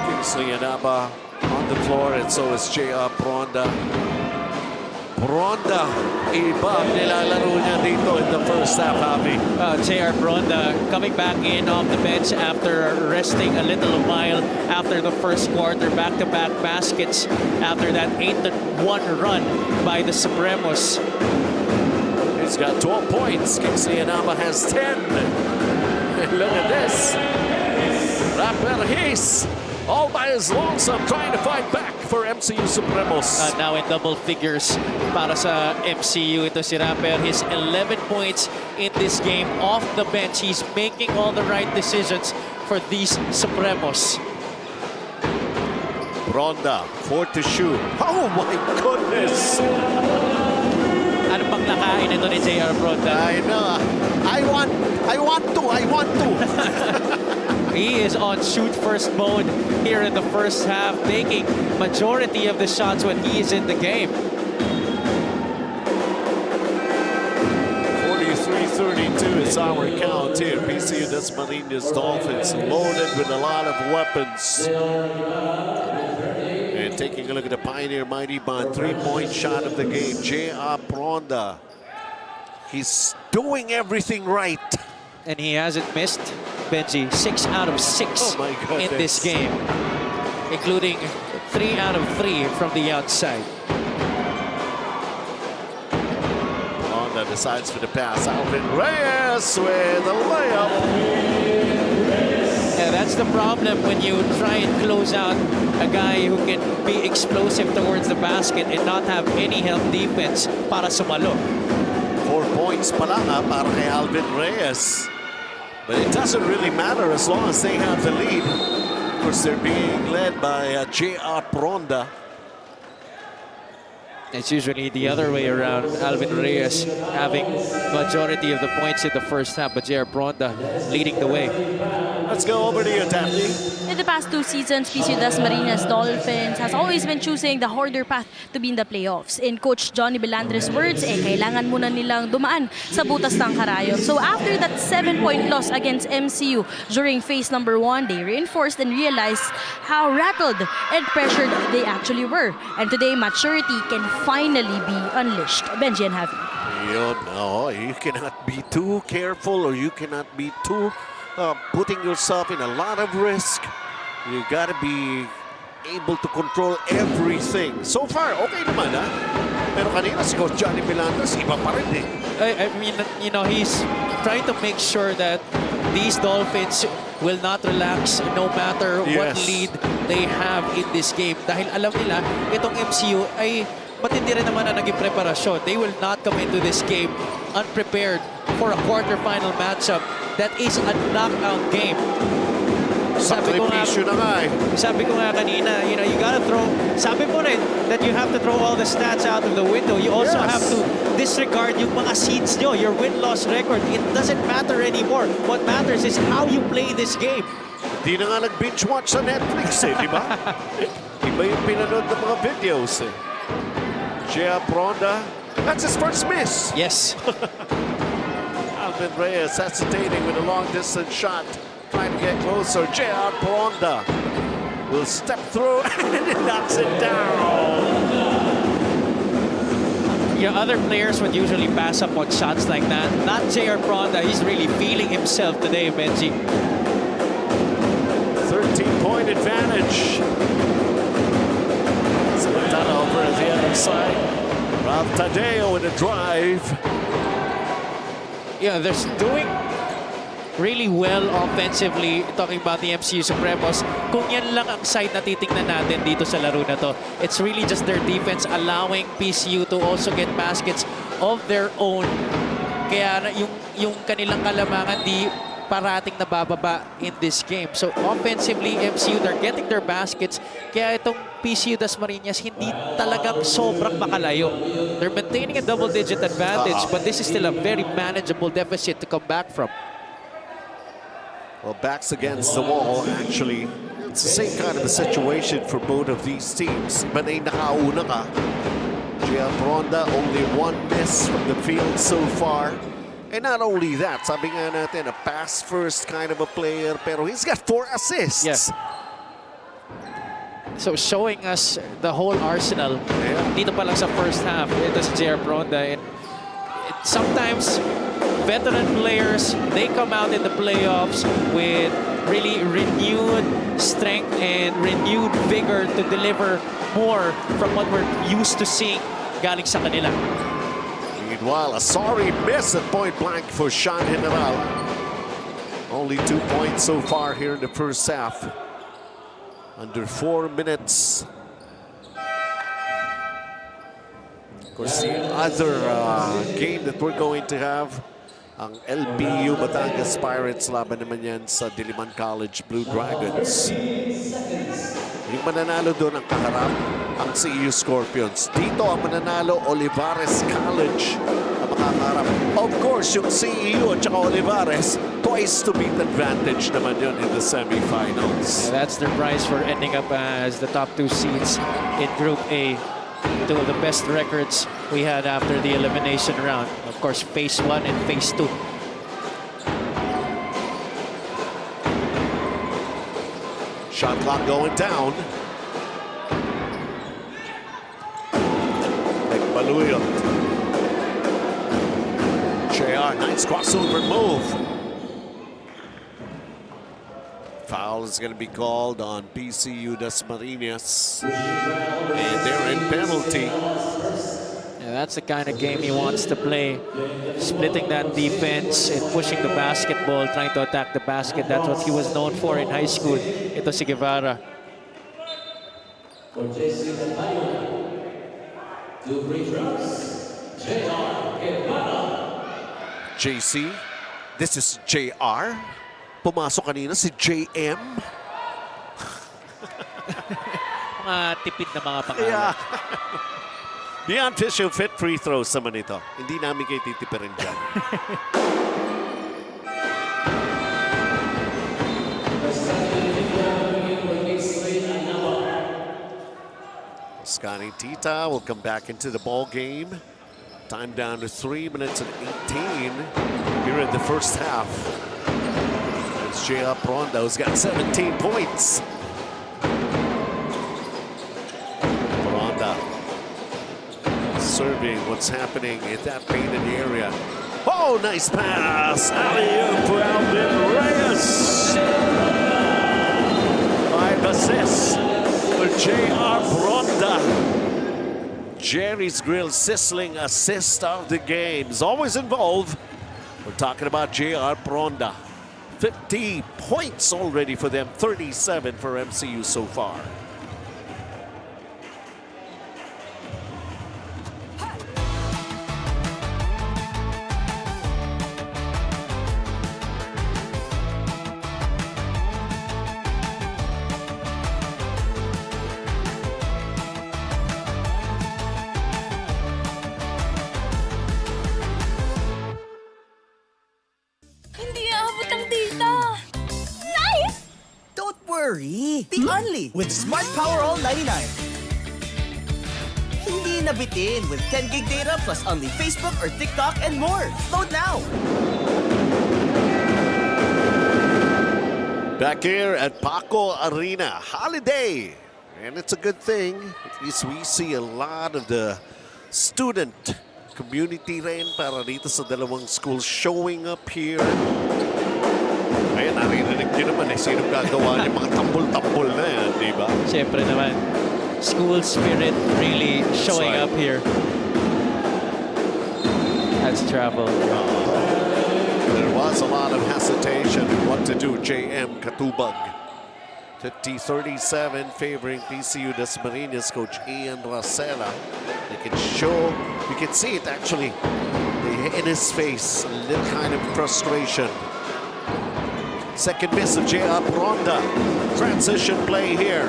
Kingsley Anaba on the floor, and so is J.R. Bronda. Bronda, iba ang nilalaro niya dito in the first half, Javi. J.R. Bronda coming back in off the bench after resting a little while after the first quarter. Back-to-back baskets after that 8-1 run by the Supremos. He's got 12 points. Kingsley Anaba has 10. And look at this. Rapper Hayes all by his lonesome trying to fight back for MCU Supremos. Now in double figures para sa MCU. Ito si Rapper. His 11 points in this game off the bench. He's making all the right decisions for these Supremos. Bronda, 4 to shoot. Oh my goodness! Ano bang nakain ito ni J.R. Bronda? I know. I want to. He is on shoot-first mode here in the first half, taking majority of the shots when he is in the game. 43-32 is our count here. PCU-Dasmariñas Dolphins loaded with a lot of weapons. And taking a look at the Pioneer Mighty Bond, 3-point shot of the game. J.R. Bronda. He's doing everything right. And he hasn't missed, Benji, 6 out of 6 in this game, including 3 out of 3 from the outside. Bronda decides for the pass. Alvin Reyes with a layup. Yeah, that's the problem when you try and close out a guy who can be explosive towards the basket and not have any help defense para sumalo. 4 points pa lang para kay Alvin Reyes. But it doesn't really matter as long as they have the lead. Of course, they're being led by J.R. Pronda. It's usually the other way around. Alvin Reyes having majority of the points in the first half, but J.R. Pronda leading the way. Let's go over to you, Daphne. In the past 2 seasons, PCU-Dasmariñas Dolphins has always been choosing the harder path to be in the playoffs. In Coach Johnny Belandre's words, kailangan muna nilang dumaan sa butas ng karayom. So after that 7-point loss against MCU during phase number 1, they reinforced and realized how rattled and pressured they actually were. And today, maturity can finally be unleashed. Benji and Javi. No, you cannot be too careful, or you cannot be too putting yourself in a lot of risk. You got to be able to control everything. So far, okay naman, ha? Pero kanina si Coach Johnny Belandres, iba pa rin eh. I mean, you know, he's trying to make sure that these Dolphins will not relax no matter what lead they have in this game. Dahil alam nila, itong MCU ay matindi rin naman na naging preparasyon. They will not come into this game unprepared for a quarterfinal matchup that is a knockout game. Sabi ko nga kanina, you know, you gotta throw, sabi mo rin that you have to throw all the stats out of the window. You also have to disregard yung mga seeds nyo, your win-loss record. It doesn't matter anymore. What matters is how you play this game. Di na nga nag-binge watch sa Netflix eh, di ba? Iba yung pinanood ng mga videos eh. J.R. Pronda, that's his first miss. Yes. Alvin Reyes hesitating with a long-distance shot, trying to get closer. J.R. Pronda will step through and it knocks it down. Yeah, other players would usually pass up on shots like that. Not J.R. Pronda. He's really feeling himself today, Benji. 13-point advantage. Samantala over at the other side. Ralph Tadeo with a drive. Yeah, they're doing really well offensively, talking about the MCU Supremos. Kung yan lang ang side na titingnan natin dito sa laro na to, it's really just their defense allowing PCU to also get baskets of their own. Kaya yung kanilang kalamangan di parating nabababa in this game. So offensively, MCU, they're getting their baskets. Kaya itong PCU-Dasmariñas hindi talagang sobrang makalayo. They're maintaining a double-digit advantage, but this is still a very manageable deficit to come back from. Well, backs against the wall, actually. It's the same kind of a situation for both of these teams. But ay nakauna ka. J.R. Pronda, only 1 miss from the field so far. And not only that, sabi nga natin, a pass-first kind of a player, pero he's got 4 assists. Yes. So showing us the whole arsenal dito pa lang sa first half. Ito si J.R. Pronda. And sometimes veteran players, they come out in the playoffs with really renewed strength and renewed vigor to deliver more from what we're used to seeing galing sa kanila. Meanwhile, a sorry miss at point blank for Sean General. Only 2 points so far here in the first half. Under 4 minutes. Of course, the other game that we're going to have, ang LPU Batangas Pirates, laban naman yan sa Diliman College Blue Dragons. Yung mananalo doon ang kaharap, ang CEU Scorpions. Dito ang mananalo, Olivares College ang makakaharap. Of course, yung CEU at saka Olivares, twice to beat advantage naman yun in the semifinals. Yeah, that's their prize for ending up as the top 2 seeds in Group A. 2 of the best records we had after the elimination round. Of course, phase 1 and phase 2. Shot clock going down. Baluyot. JR, nice crossover move. Foul is going to be called on PCU-Dasmariñas. And they're in penalty. Yeah, that's the kind of game he wants to play. Splitting that defense and pushing the basketball, trying to attack the basket. That's what he was known for in high school. Ito si Guevara. 2 free throws. J.R. Guevara. JC. This is JR. Pumasok kanina si JM. Mga tipid na mga pangalan. Yeah. Beyond tissue fit free throws naman ito. Hindi namin kayo titipirin dyan. Scotty Tita will come back into the ball game. Time down to 3 minutes and 18 here in the first half. It's J.R. Pronda who's got 17 points. Pronda serving what's happening in that painted area. Oh, nice pass. Alley-oop for Alvin Reyes. 5 assists for J.R. Pronda. Jerry's Grill sizzling assist of the game is always involved. We're talking about J.R. Pronda. 50 points already for them, 37 for MCU so far. Hindi aabot ang data. Nice! Don't worry. Be only with Smart Power All 99. Hindi nabitin with 10 gig data plus only Facebook or TikTok and more. Load now. Back here at Paco Arena, holiday. And it's a good thing. At least we see a lot of the student community rin para dito sa dalawang schools showing up here. Ayan, narinig nyo naman sinong gagawa ng mga tambol-tambol na yan, di ba? Siyempre naman, school spirit really showing up here. That's travel. There was a lot of hesitation in what to do. JM Katubag. 50-37 favoring PCU-Dasmariñas coach Ian Racela. You can see it actually in his face, a little kind of frustration. Second miss of J.R. Pronda. Transition play here.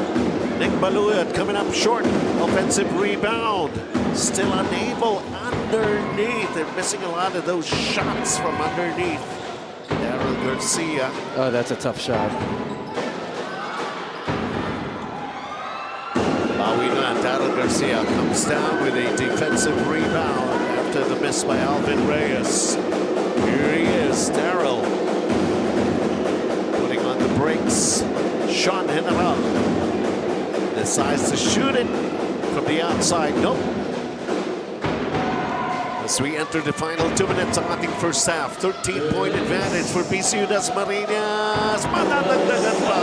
Nick Baluyat coming up short. Offensive rebound. Still unable underneath. They're missing a lot of those shots from underneath. Daryl Garcia. Oh, that's a tough shot. Daryl Garcia comes down with a defensive rebound after the miss by Alvin Reyes. Here he is, Daryl. Putting on the brakes. Sean General decides to shoot it from the outside. Nope. As we enter the final 2 minutes of the first half, 13-point advantage for PCU-Dasmariñas. Madadagdagan pa.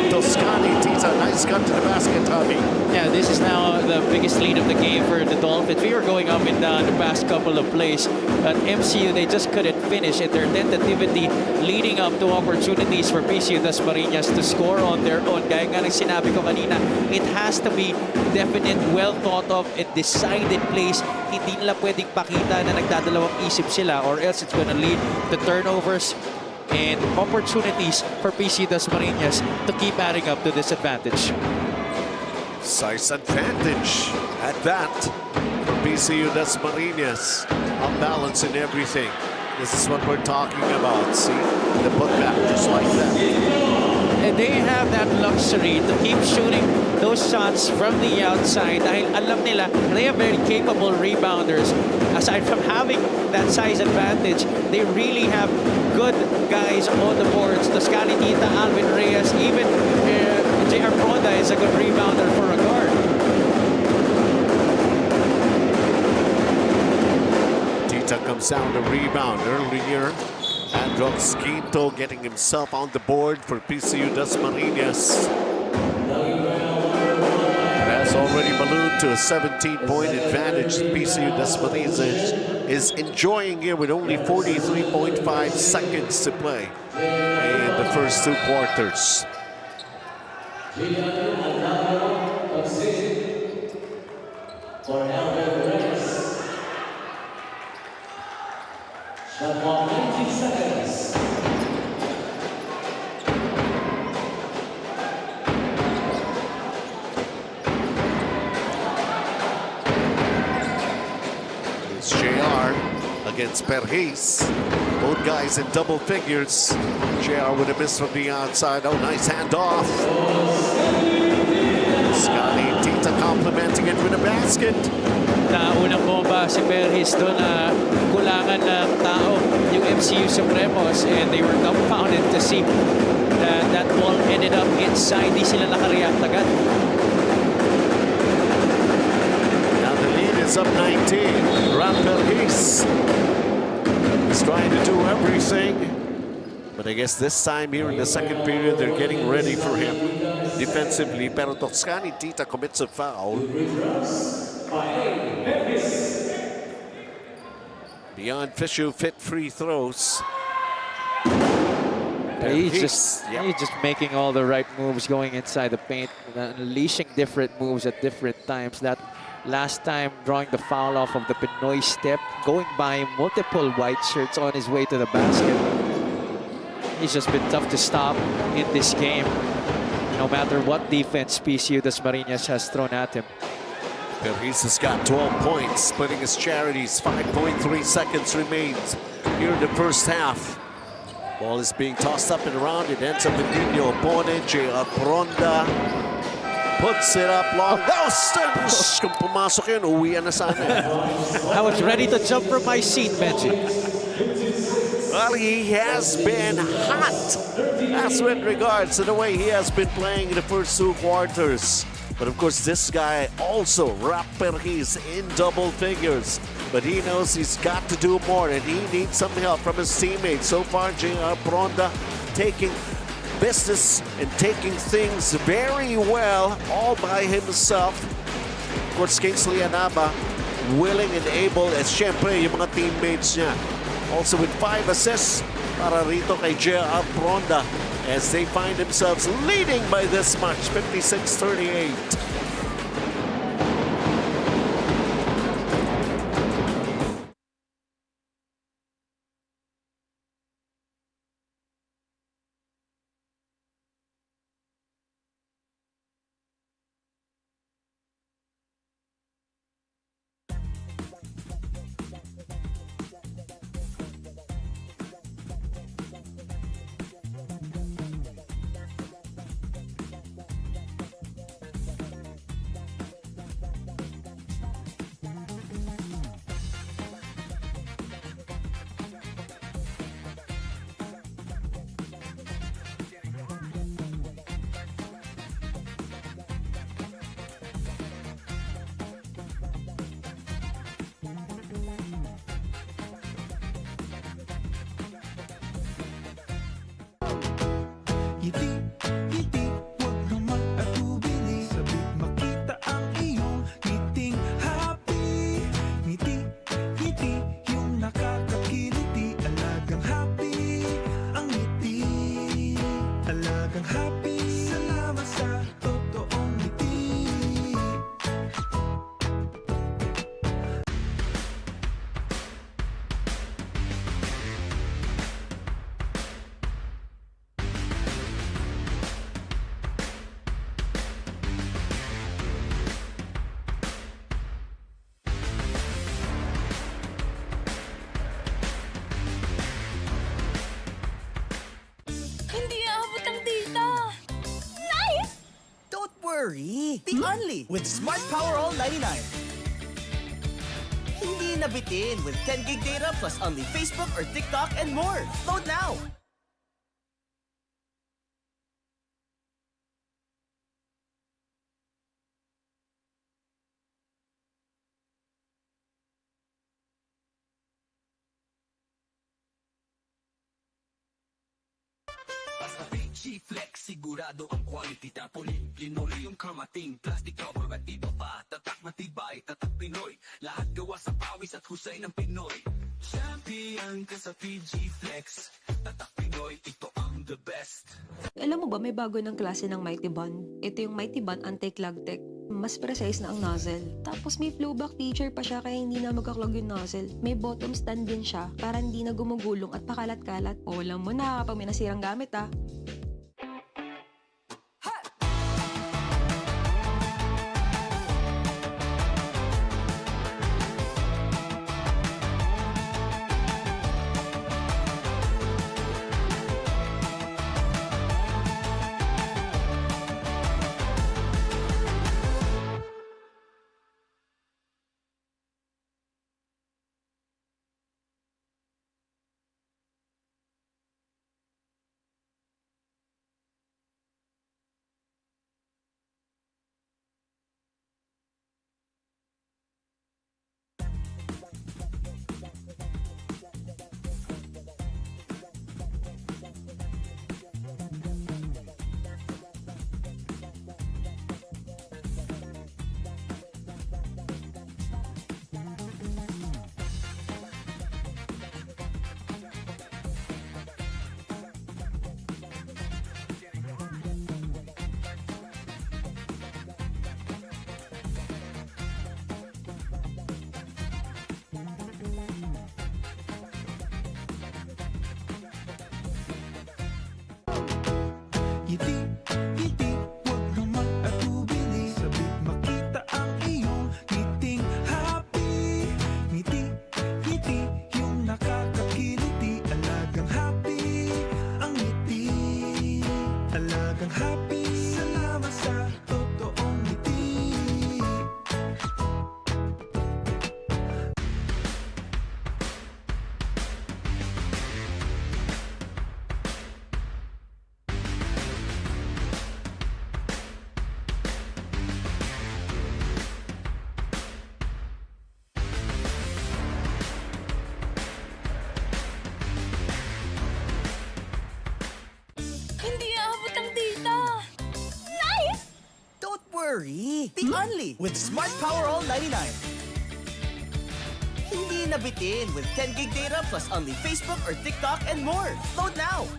Toscani Tita, nice cut to the basket, Javi. Yeah, this is now the biggest lead of the game for the Dolphins. We were going up and down the past couple of plays, but MCU, they just couldn't finish it. Their tentativity leading up to opportunities for PCU-Dasmariñas to score on their own. Gaya nga ng sinabi ko kanina, it has to be definite, well thought of, and decided plays. Hindi nila pwedeng pakita na nagdadalawang isip sila, or else it's gonna lead to turnovers and opportunities for PCU-Dasmariñas to keep adding up to this advantage. Size advantage at that for PCU-Dasmariñas. On balance in everything. This is what we're talking about. See? The putback just like that. And they have that luxury to keep shooting those shots from the outside dahil alam nila they are very capable rebounders. Aside from having that size advantage, they really have good guys on the boards. Toscani Tita, Alvin Reyes, even J.R. Pronda is a good rebounder for a guard. Tita comes down to rebound earlier. Androx Quinto getting himself on the board for PCU-Dasmariñas. Has already ballooned to a 17-point advantage. PCU-Dasmariñas is enjoying here with only 43.5 seconds to play in the first 2 quarters. It's JR against Perhis. Both guys in double figures. JR with a miss from the outside. Oh, nice handoff. Scotty Tita complimenting it with a basket. Naunang bomba si Perhis doon na kulangan ng tao yung MCU Supremos, and they were dumbfounded to see that that ball ended up inside. Di sila nakareact agad. Now the lead is up 19. Ram Perhis is trying to do everything. But I guess this time here in the second period, they're getting ready for him defensively. Pero Toscani Tita commits a foul. Beyond Fishu fit free throws. He's just making all the right moves, going inside the paint, unleashing different moves at different times. That last time, drawing the foul off of the Pinoy step, going by multiple white shirts on his way to the basket. He's just been tough to stop in this game, no matter what defense PCU-Dasmariñas has thrown at him. Perhis has got 12 points, splitting his charities. 5.3 seconds remains here in the first half. Ball is being tossed up and around. It ends up with Nino opponent. JR Pronda puts it up long. Kung pumasok yun, uwian na sana. I was ready to jump from my seat, Benji. Well, he has been hot. That's with regards to the way he has been playing in the first two quarters. But of course, this guy also wrapped Perhis in double figures. But he knows he's got to do more, and he needs some help from his teammates. So far, JR Pronda taking business and taking things very well all by himself. Of course, Kingsley Anaba willing and able, as syempre yung mga teammates niya. Also with 5 assists para rito kay JR Pronda as they find themselves leading by this much, 56-38. Ngiti, huwag na mag-atubili. Sabik makita ang iyong ngiting happy. Ngiti, yung nakakakiliti. Alagang happy, ang ngiti. Alagang happy, salamat sa totoong ngiti. Hindi aabot ang data. Nice! Don't worry. The only with Smart Power All 99. Hindi nabitin with 10 gig data plus only Facebook or TikTok and more. Load now. Basta PG-Flex, sigurado ang quality tapoli. Linoleum kamating, plastic cover at iba pa. Tatak matibay, tatak Pinoy. Lahat gawa sa pawis at husay ng Pinoy. Champion ka sa PG-Flex. Tatak Pinoy, ito ang the best. Alam mo ba, may bago ng klase ng Mighty Bond. Ito yung Mighty Bond Anti-Clog Tech. Mas precise na ang nozzle. Tapos may flowback feature pa siya kaya hindi na magkaklog yung nozzle. May bottom stand din siya para hindi na gumugulong at pakalat-kalat. O alam mo na kapag may nasirang gamit ah. Ngiti, ngiti, huwag naman atubili. Sabik makita ang iyong ngiting happy. Ngiti, ngiti, yung nakakakiliti. Alagang happy, ang ngiti. Alagang happy, salamat sa totoong ngiti. Hindi aabot ang data. Nice! Don't worry! The Only with Smart Power All 99. Hindi nabitin with 10 gig data plus only Facebook or TikTok and more. Load now!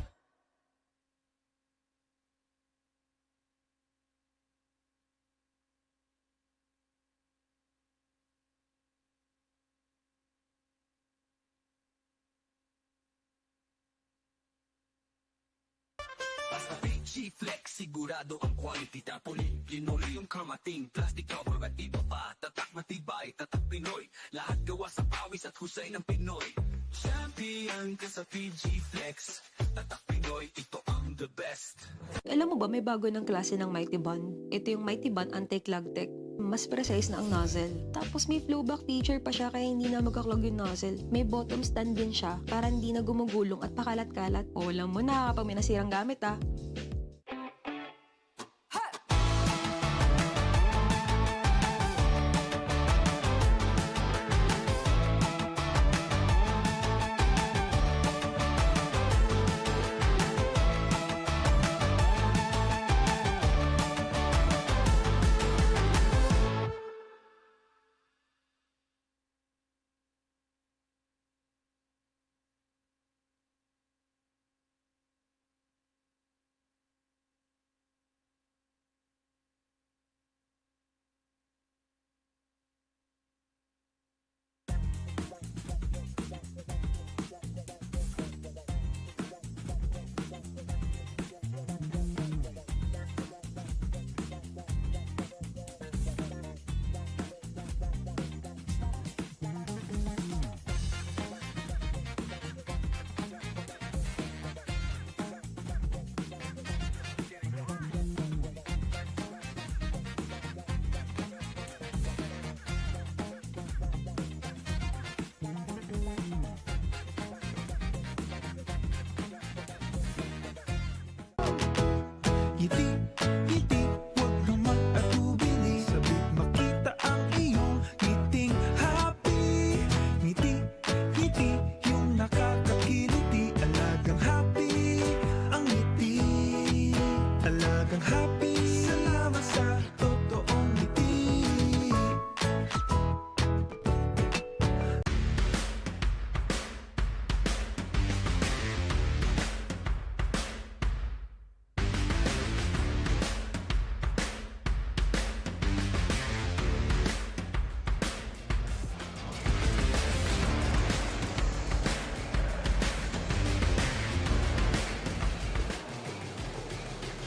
Basta PG Flex, sigurado ang quality tapoli. Linoli yung kamating, plastic cover at iba pa. Tatak matibay, tatak Pinoy. Lahat gawa sa pawis at husay ng Pinoy. Champion ka sa PG Flex. Tatak Pinoy, ito ang the best. Alam mo ba may bago ng klase ng Mighty Bun? Ito yung Mighty Bun Anti-Clog Tech. Mas precise na ang nozzle. Tapos may flowback feature pa siya kaya hindi na magkaklog yung nozzle. May bottom stand din siya para hindi na gumugulong at pakalat-kalat. O alam mo na kapag may nasirang gamit ah.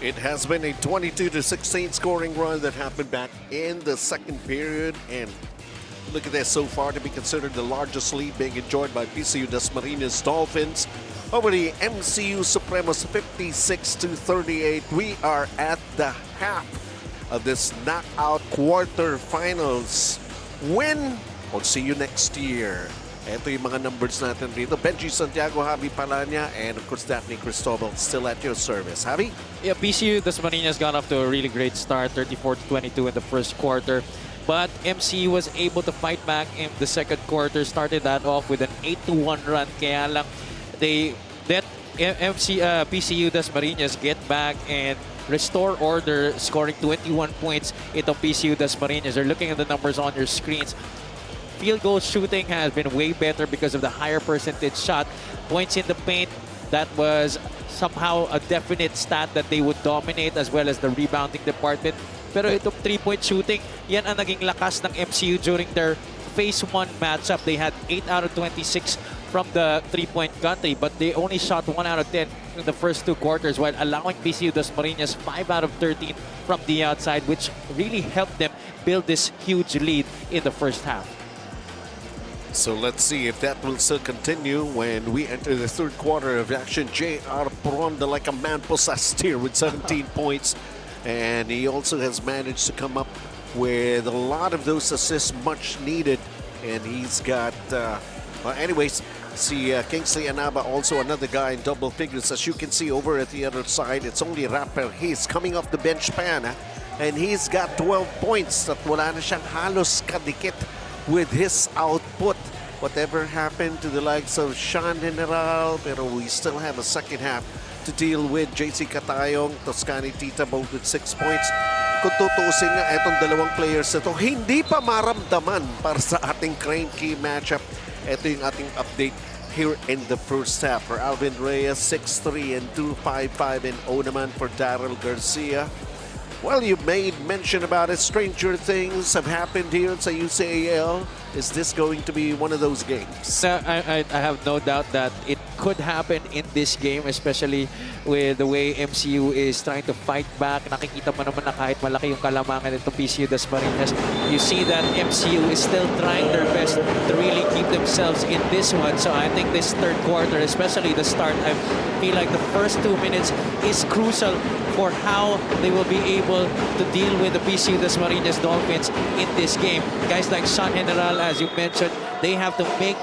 It has been a 22-16 scoring run that happened back in the second period. And look at this so far to be considered the largest lead being enjoyed by PCU-Dasmariñas Dolphins over the MCU Supremos 56-38. We are at the half of this knockout quarterfinals. Win or see you next year. Ito yung mga numbers natin dito. Benji Santiago, Javi Palanya, and of course Daphne Cristobal still at your service. Javi? Yeah, PCU-Dasmariñas got off to a really great start, 34-22 in the first quarter. But MCU was able to fight back in the second quarter. Started that off with an 8-1 run. Kaya lang, PCU-Dasmariñas get back and restore order, scoring 21 points into PCU-Dasmariñas. They're looking at the numbers on your screens. Field goal shooting has been way better because of the higher percentage shot. Points in the paint, that was somehow a definite stat that they would dominate, as well as the rebounding department. Pero itong 3-point shooting, yan ang naging lakas ng MCU during their phase 1 matchup. They had 8 out of 26 from the 3-point country, but they only shot 1 out of 10 in the first 2 quarters, while allowing PCU-Dasmariñas 5 out of 13 from the outside, which really helped them build this huge lead in the first half. So let's see if that will still continue when we enter the third quarter of action. J.R. Poronda like a man possessed here with 17 points. And he also has managed to come up with a lot of those assists much needed. And he's got, well, anyways, see Kingsley Anaba, also another guy in double figures. As you can see over at the other side, it's only Rapper. He's coming off the bench pan. And he's got 12 points. At wala na siyang halos kadikit with his output. Whatever happened to the likes of Sean General, pero we still have a second half to deal with. JC Catayong, Toscani Tita both with 6 points. Kung tutusin nga itong dalawang players na ito, hindi pa maramdaman para sa ating Crane Key matchup. Ito yung ating update here in the first half. For Alvin Reyes, 6'3" and 255 and 0 naman for Daryl Garcia. Well, you made mention about it. Stranger things have happened here at UCAL. Is this going to be one of those games? I have no doubt that it could happen in this game, especially with the way MCU is trying to fight back. Nakikita mo naman na kahit malaki yung kalamangan nito PCU-Dasmariñas, you see that MCU is still trying their best to really keep themselves in this one. So I think this third quarter, especially the start, I feel like the first 2 minutes is crucial for how they will be able to deal with the PCU-Dasmariñas Dolphins in this game. Guys like Sean General, as you mentioned, they have to make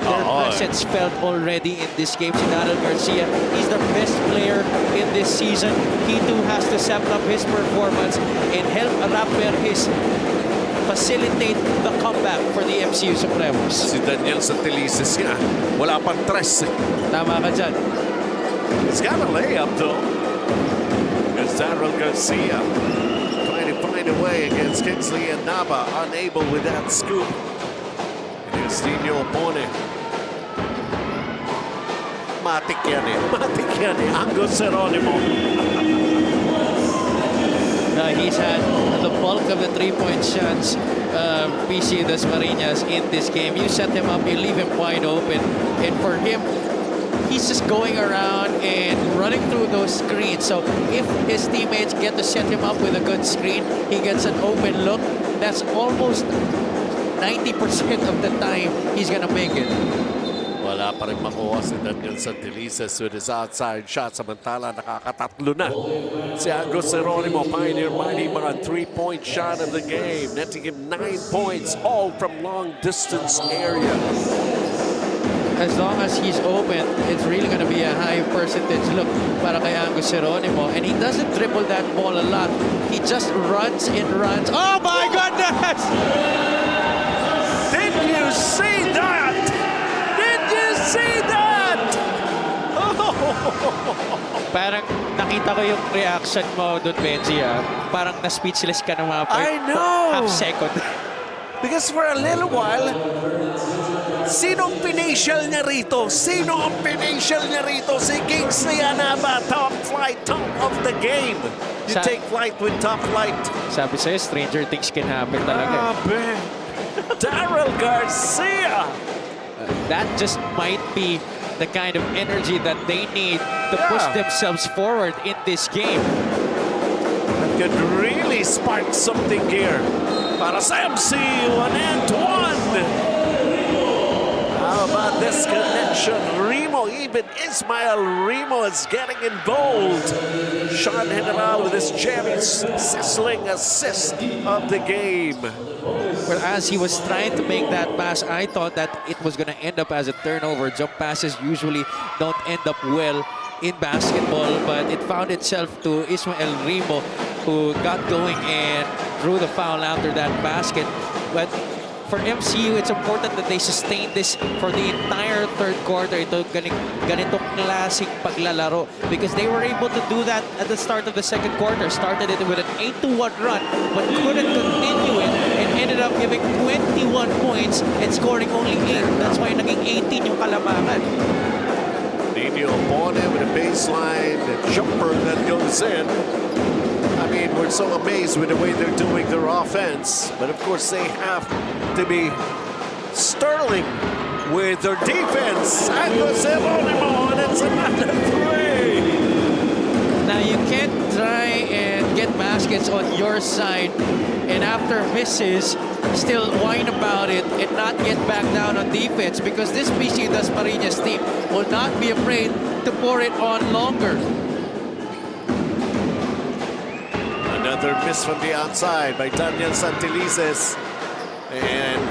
their presence felt already in this game. Si Daryl Garcia, he's the best player in this season. He too has to step up his performance and help Rapper facilitate the comeback for the MCU Supremos. Si Daniel Santelices nga, wala pang tres. Tama ka dyan. He's got a layup though. It's Daryl Garcia trying to find a way against Kingsley and Naba, unable with that scoop. Here's Dino Opone. Matik yan eh. Matik yan eh. Angus Geronimo. He's had the bulk of the 3-point shots, PCU-Dasmariñas in this game. You set him up, you leave him wide open. And for him, he's just going around and running through those screens. So if his teammates get to set him up with a good screen, he gets an open look. That's almost 90% of the time he's gonna make it. Wala pa rin makuha si Daniel Santelices with his outside shot. Samantala, nakakatatlo na. Si Angus Geronimo, Pioneer Mighty Man, 3-point shot of the game, netting him 9 points, all from long distance area. As long as he's open, it's really going to be a high percentage look para kay Angus Geronimo. And he doesn't dribble that ball a lot. He just runs and runs. Oh my goodness! Did you see that? Did you see that? Parang nakita ko yung reaction mo doon, Benji. Parang na-speechless ka na mga I know! half second. Because for a little while, sino ang pinatial niya rito? Sino ang pinatial niya rito? Si Kingsley Anaba, top flight, top of the game. You take flight with top flight. Sabi sa'yo, stranger things can happen talaga. Daryl Garcia! That just might be the kind of energy that they need to push themselves forward in this game. that could really spark something here para sa MCU and Antoine. How about this connection? Remo, even Ismael Remo is getting involved. Sean General with his cherry sizzling assist of the game. Well, as he was trying to make that pass, I thought that it was going to end up as a turnover. Jump passes usually don't end up well in basketball, but it found itself to Ismael Remo, who got going and drew the foul after that basket. But for MCU, it's important that they sustain this for the entire third quarter. Ito ganitong klaseng paglalaro, because they were able to do that at the start of the second quarter. Started it with an 8-1 run, but couldn't continue it and ended up giving 21 points and scoring only 8. That's why naging 18 yung kalamangan. Nino Bone with a baseline, the jumper that goes in. I mean, we're so amazed with the way they're doing their offense. But of course, they have to be sterling with their defense. And and it's another 3. Now, you can't try and get baskets on your side and after misses, still whine about it and not get back down on defense, because this PCU-Dasmariñas team will not be afraid to pour it on longer. Another miss from the outside by Daniel Santelices. And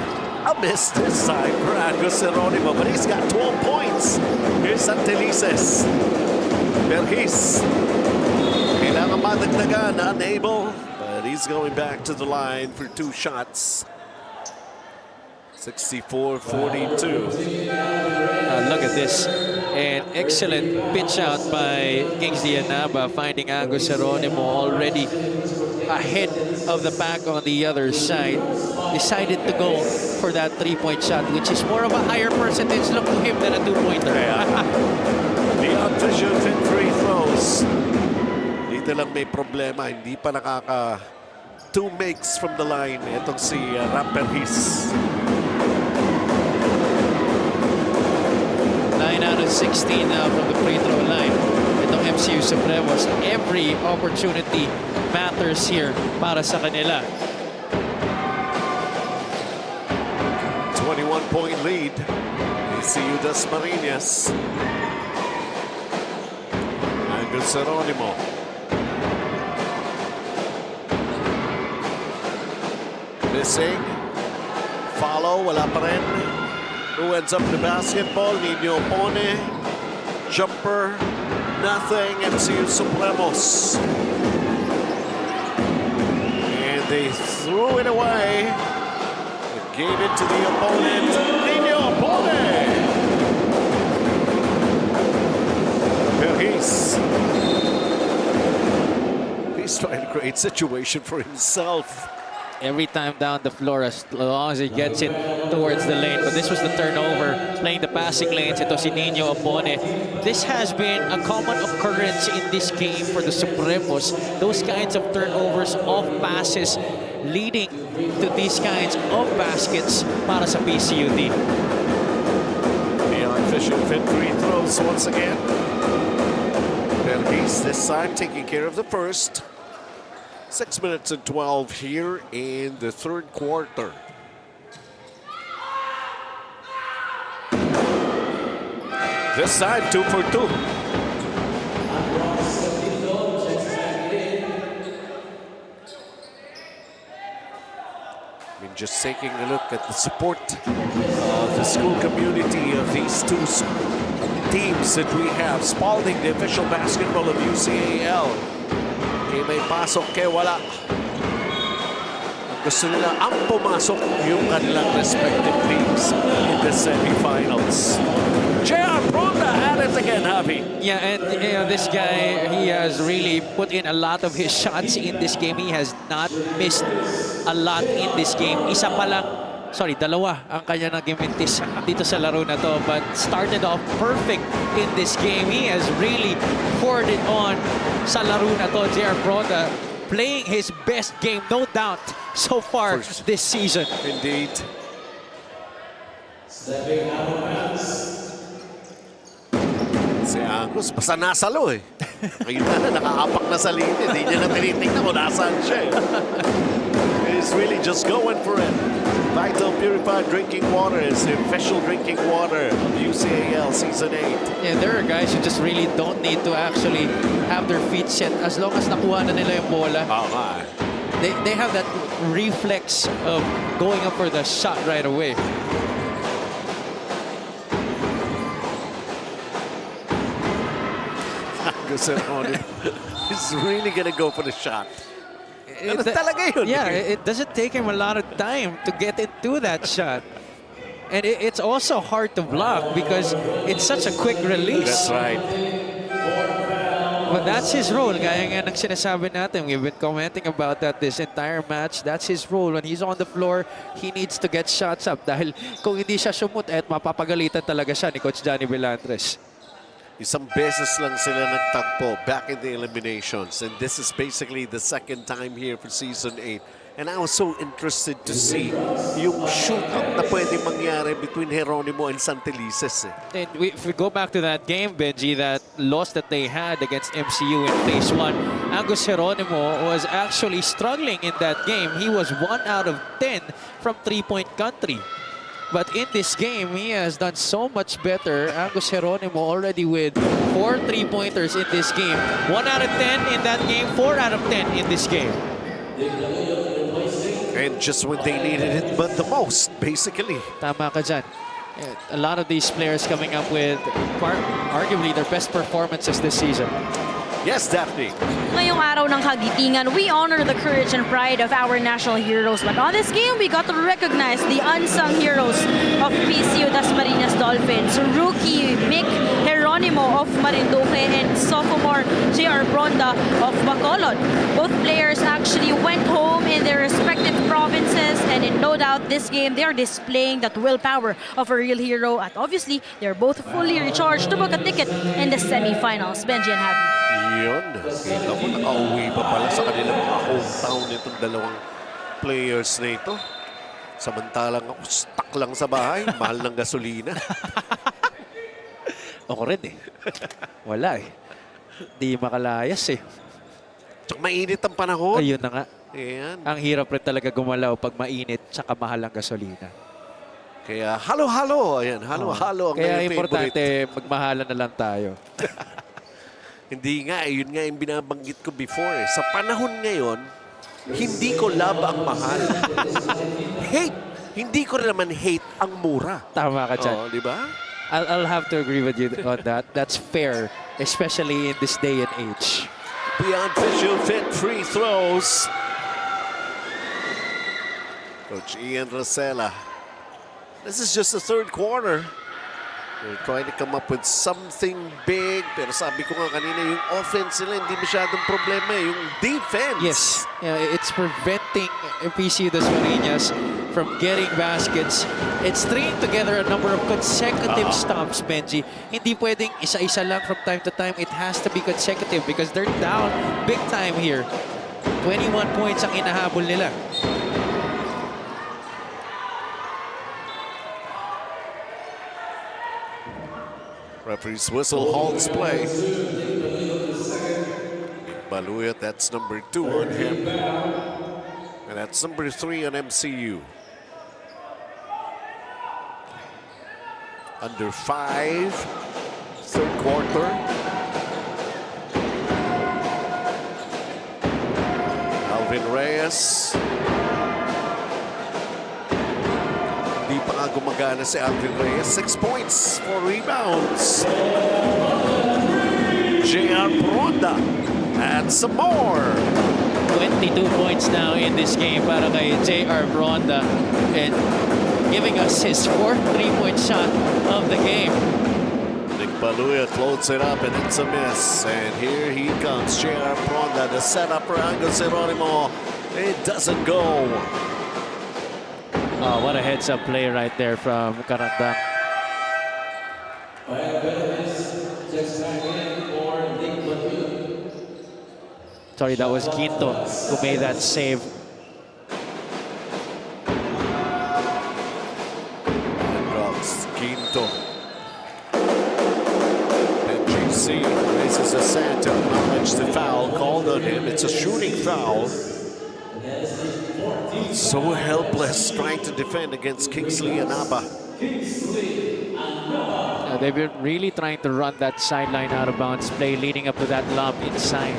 a miss this time for Angus Geronimo, but he's got 12 points. Here's Santelices. Bergis. Kailangan madagdagan, unable. But he's going back to the line for 2 shots. 64-42. Look at this. An excellent pitch out by Kingsley Anaba, finding Angus Geronimo already ahead of the pack on the other side. Decided to go for that 3-point shot, which is more of a higher percentage look to him than a 2-pointer. Leon Fisher, 10 free throws. Dito lang may problema. Hindi pa nakaka 2 makes from the line. Itong si Ramperhis. 9 out of 16 now from the free throw line. Itong MCU Supremos, every opportunity matters here para sa kanila. 21-point lead. PCU-Dasmariñas. Angus Geronimo. Missing. Follow, wala pa rin. Who ends up in the basketball? Nino Pone. Jumper. Nothing. MCU Supremos. And they threw it away. Gave it to the opponent. Nino Pone. He's trying to create situation for himself. Every time down the floor, as long as he gets it towards the lane. But this was the turnover, playing the passing lanes. Ito si Nino Opone. This has been a common occurrence in this game for the Supremos. Those kinds of turnovers, off passes, leading to these kinds of baskets para sa PCU-D. Leon Fisher, 5 free throws once again. Belkis this time taking care of the first. 6 minutes and 12 here in the third quarter. This time, 2 for 2. I mean, just taking a look at the support of the school community of these 2 teams that we have. Spalding, the official basketball of UCAL. Okay, may pasok kaya wala. Gusto nila ang pumasok yung kanilang respective teams in the semifinals. JR Pronda at it again, Javi. Yeah, and you know, this guy, he has really put in a lot of his shots in this game. He has not missed a lot in this game. Isa pa lang, sorry, dalawa ang kanya nag-mintis dito sa laro na to, but started off perfect in this game. He has really poured it on sa laro na to. JR Pronda playing his best game, no doubt, so far this season. Indeed. Si Angus, basta nasalo eh. Ayun na, nakaapak na sa linya. Hindi niya na tinitingnan kung nasaan siya. He's really just going for it. Vital Purified Drinking Water is the official drinking water of UCAL Season 8. Yeah, there are guys who just really don't need to actually have their feet set as long as nakuha na nila yung bola. They have that reflex of going up for the shot right away. He's really gonna go for the shot. It doesn't take him a lot of time to get into that shot. And it's also hard to block because it's such a quick release. That's right. But that's his role. Gaya nga ng sinasabi natin, we've been commenting about that this entire match. That's his role. When he's on the floor, he needs to get shots up. Dahil kung hindi siya sumut, mapapagalitan talaga siya ni Coach Johnny Belandres. Isang beses lang sila nagtagpo back in the eliminations. And this is basically the second time here for Season 8. And I was so interested to see yung shootout na pwede mangyari between Geronimo and Santelices. And if we go back to that game, Benji, that loss that they had against MCU in Phase 1, Angus Geronimo was actually struggling in that game. He was 1 out of 10 from three-point country. But in this game, he has done so much better. Angus Geronimo already with 4 3-pointers in this game. 1 out of 10 in that game, 4 out of 10 in this game. And just when they needed it but the most, basically. Tama ka dyan. A lot of these players coming up with arguably their best performances this season. Yes, Daphne. Ngayong araw ng kagitingan, we honor the courage and pride of our national heroes. But on this game, we got to recognize the unsung heroes of PCU-Dasmariñas Dolphins. Rookie Mick Geronimo of Marinduque and sophomore JR Bronda of Bacolod. Both players actually went home in their respective provinces, and in no doubt this game, they are displaying that willpower of a real hero. At obviously, they're both fully recharged to book a ticket in the semifinals. Benji and Javi. Yun. Kita mo, nakauwi pa pala sa kanilang mga hometown itong dalawang players na ito. Samantalang ako, stuck lang sa bahay. Mahal ng gasolina. Ako rin eh. Wala eh. Di makalayas eh. Tsaka mainit ang panahon. Ayun na nga. Ayan. Ang hirap rin talaga gumalaw pag mainit tsaka mahal ang gasolina. Kaya halo-halo. Ayan, halo-halo ang kaya favorite. importante, magmahalan na lang tayo. Hindi nga, yun nga yung binabanggit ko before. Sa panahon ngayon, hindi ko love ang mahal. Hate. Hindi ko naman hate ang mura. Tama ka dyan. Oh, di ba? I'll have to agree with you on that. That's fair, especially in this day and age. Beyond visual fit free throws. Coach Ian Rosella. This is just the third quarter. They're trying to come up with something big. Pero sabi ko nga kanina, yung offense nila hindi masyadong problema. Yung defense. Yes. Yeah, it's preventing PCU-Dasmariñas from getting baskets. It's stringing together a number of consecutive stops, Benji. Hindi pwedeng isa-isa lang from time to time. It has to be consecutive because they're down big time here. 21 points ang inahabol nila. Referee's whistle halts play. Baluyat, that's number 2 on him. And that's number 3 on MCU. Under 5, third quarter. Alvin Reyes. Di pa nga gumagana si Alvin Reyes. 6 points, 4 rebounds. JR Bronda and some more. 22 points now in this game para kay JR Bronda and giving us his 4th three-point shot of the game. Nick Baluya floats it up and it's a miss. And here he comes, JR Bronda, the setup for Angus Geronimo. It doesn't go. Oh, what a heads-up play right there from Karandang. Sorry, that was Quinto who made that save. Drops Quinto. And GC raises Zasanta acknowledged the foul called on him. It's a shooting foul. So helpless trying to defend against Kingsley Anaba. They've been really trying to run that sideline out of bounds play leading up to that lob inside.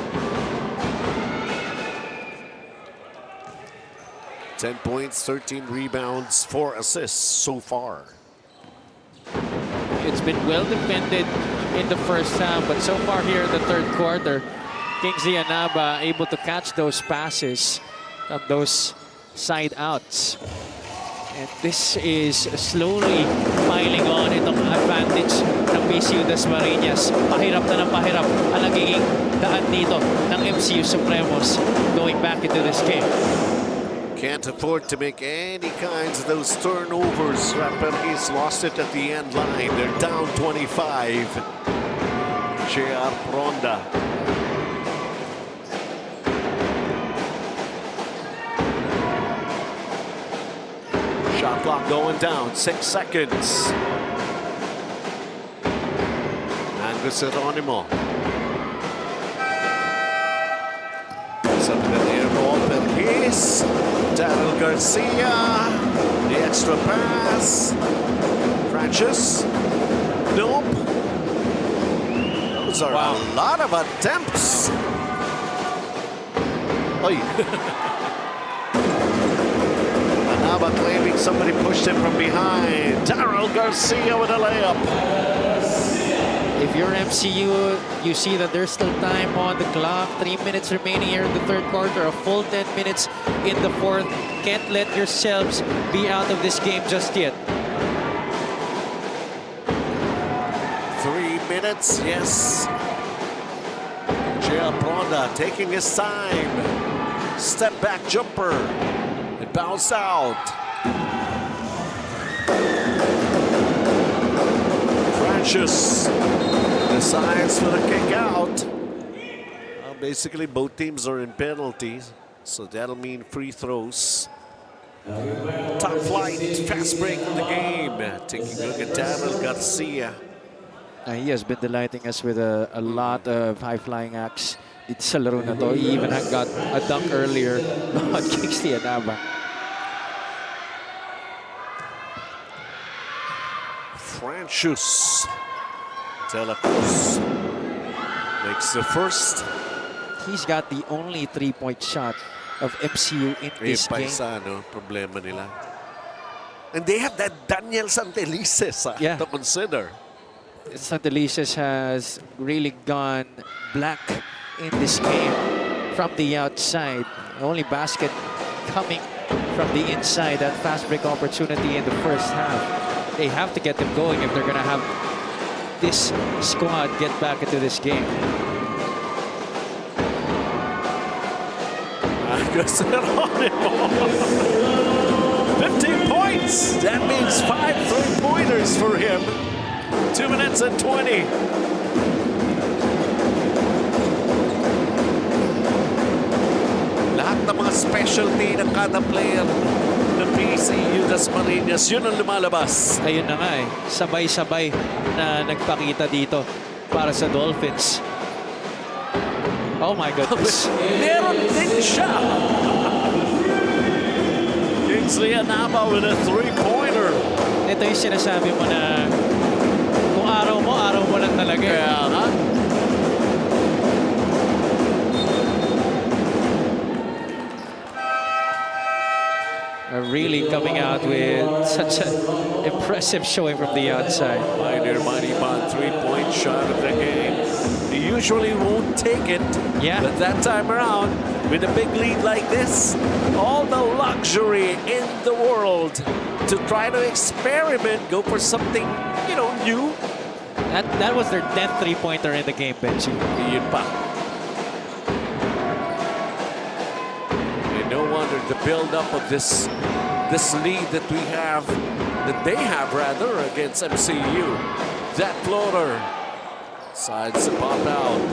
10 points, 13 rebounds, 4 assists so far. It's been well defended in the first half, but so far here in the third quarter, Kingsley Anaba able to catch those passes of those side outs. And this is slowly piling on itong advantage ng PCU-Dasmariñas. Pahirap na ng pahirap ang nagiging daan dito ng MCU Supremos going back into this game. Can't afford to make any kinds of those turnovers. Raperkis lost it at the end line. They're down 25. JR Pronda. Shot clock going down, 6 seconds. Angus Geronimo. Up in the air ball, Perkis. Daryl Garcia. The extra pass. Francis. Nope. Those are a lot of attempts. Oy. Anaba claiming somebody pushed him from behind. Daryl Garcia with a layup. If you're MCU, you see that there's still time on the clock. 3 minutes remaining here in the third quarter. A full 10 minutes in the fourth. Can't let yourselves be out of this game just yet. 3 minutes, yes. Gia Pronda taking his time. Step back jumper. It bounced out. Francis decides for the kick out. Well, basically, both teams are in penalties, so that'll mean free throws. Top flight, fast break in the game. Taking a look at Daryl Garcia. He has been delighting us with a lot of high-flying acts. It's sa laro na to. He even got a dunk earlier on Kingsley Anaba. Francis De La Cruz makes the first. He's got the only three-point shot of MCU in this game. Paisano, problema nila. And they have that Daniel Santelices to consider. Santelices has really gone black in this game from the outside. The only basket coming from the inside. That fast break opportunity in the first half. They have to get them going if they're going to have this squad get back into this game. 15 points. That means 5 3-pointers for him. 2 minutes and 20. Lahat ng mga specialty ng kada player ng PCU-Dasmariñas, yun ang lumalabas. Ayun na nga sabay-sabay na nagpakita dito para sa Dolphins. Oh my goodness. Meron din siya. Kingsley Anaba with a 3-pointer. Ito yung sinasabi mo na kung araw mo lang talaga. Kaya nga. Really coming out with such an impressive showing from the outside. Pioneer Maniban 3-point shot of the game. He usually won't take it, but that time around, with a big lead like this, all the luxury in the world to try to experiment, go for something, you know, new. That was their 10th three-pointer in the game, Benji. Yun pa. And no wonder the build-up of this lead that we have, that they have rather, against MCU. That floater sides to pop out.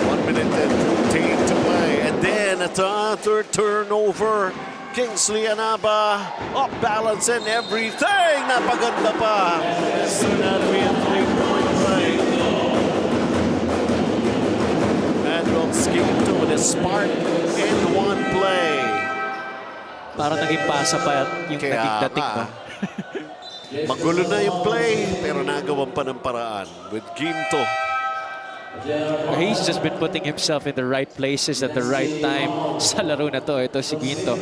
1 minute and 15 to play, and then a third turnover. Kingsley Anaba, off balance and everything. Napaganda pa. This turned out to be a 3-point play. Manuel Skinto with a spark in one play. Parang naging pasa pa yung naging dating ba? Magulo na yung play, pero nagawan pa ng paraan with Ginto. He's just been putting himself in the right places at the right time sa laro na to. Ito si Ginto.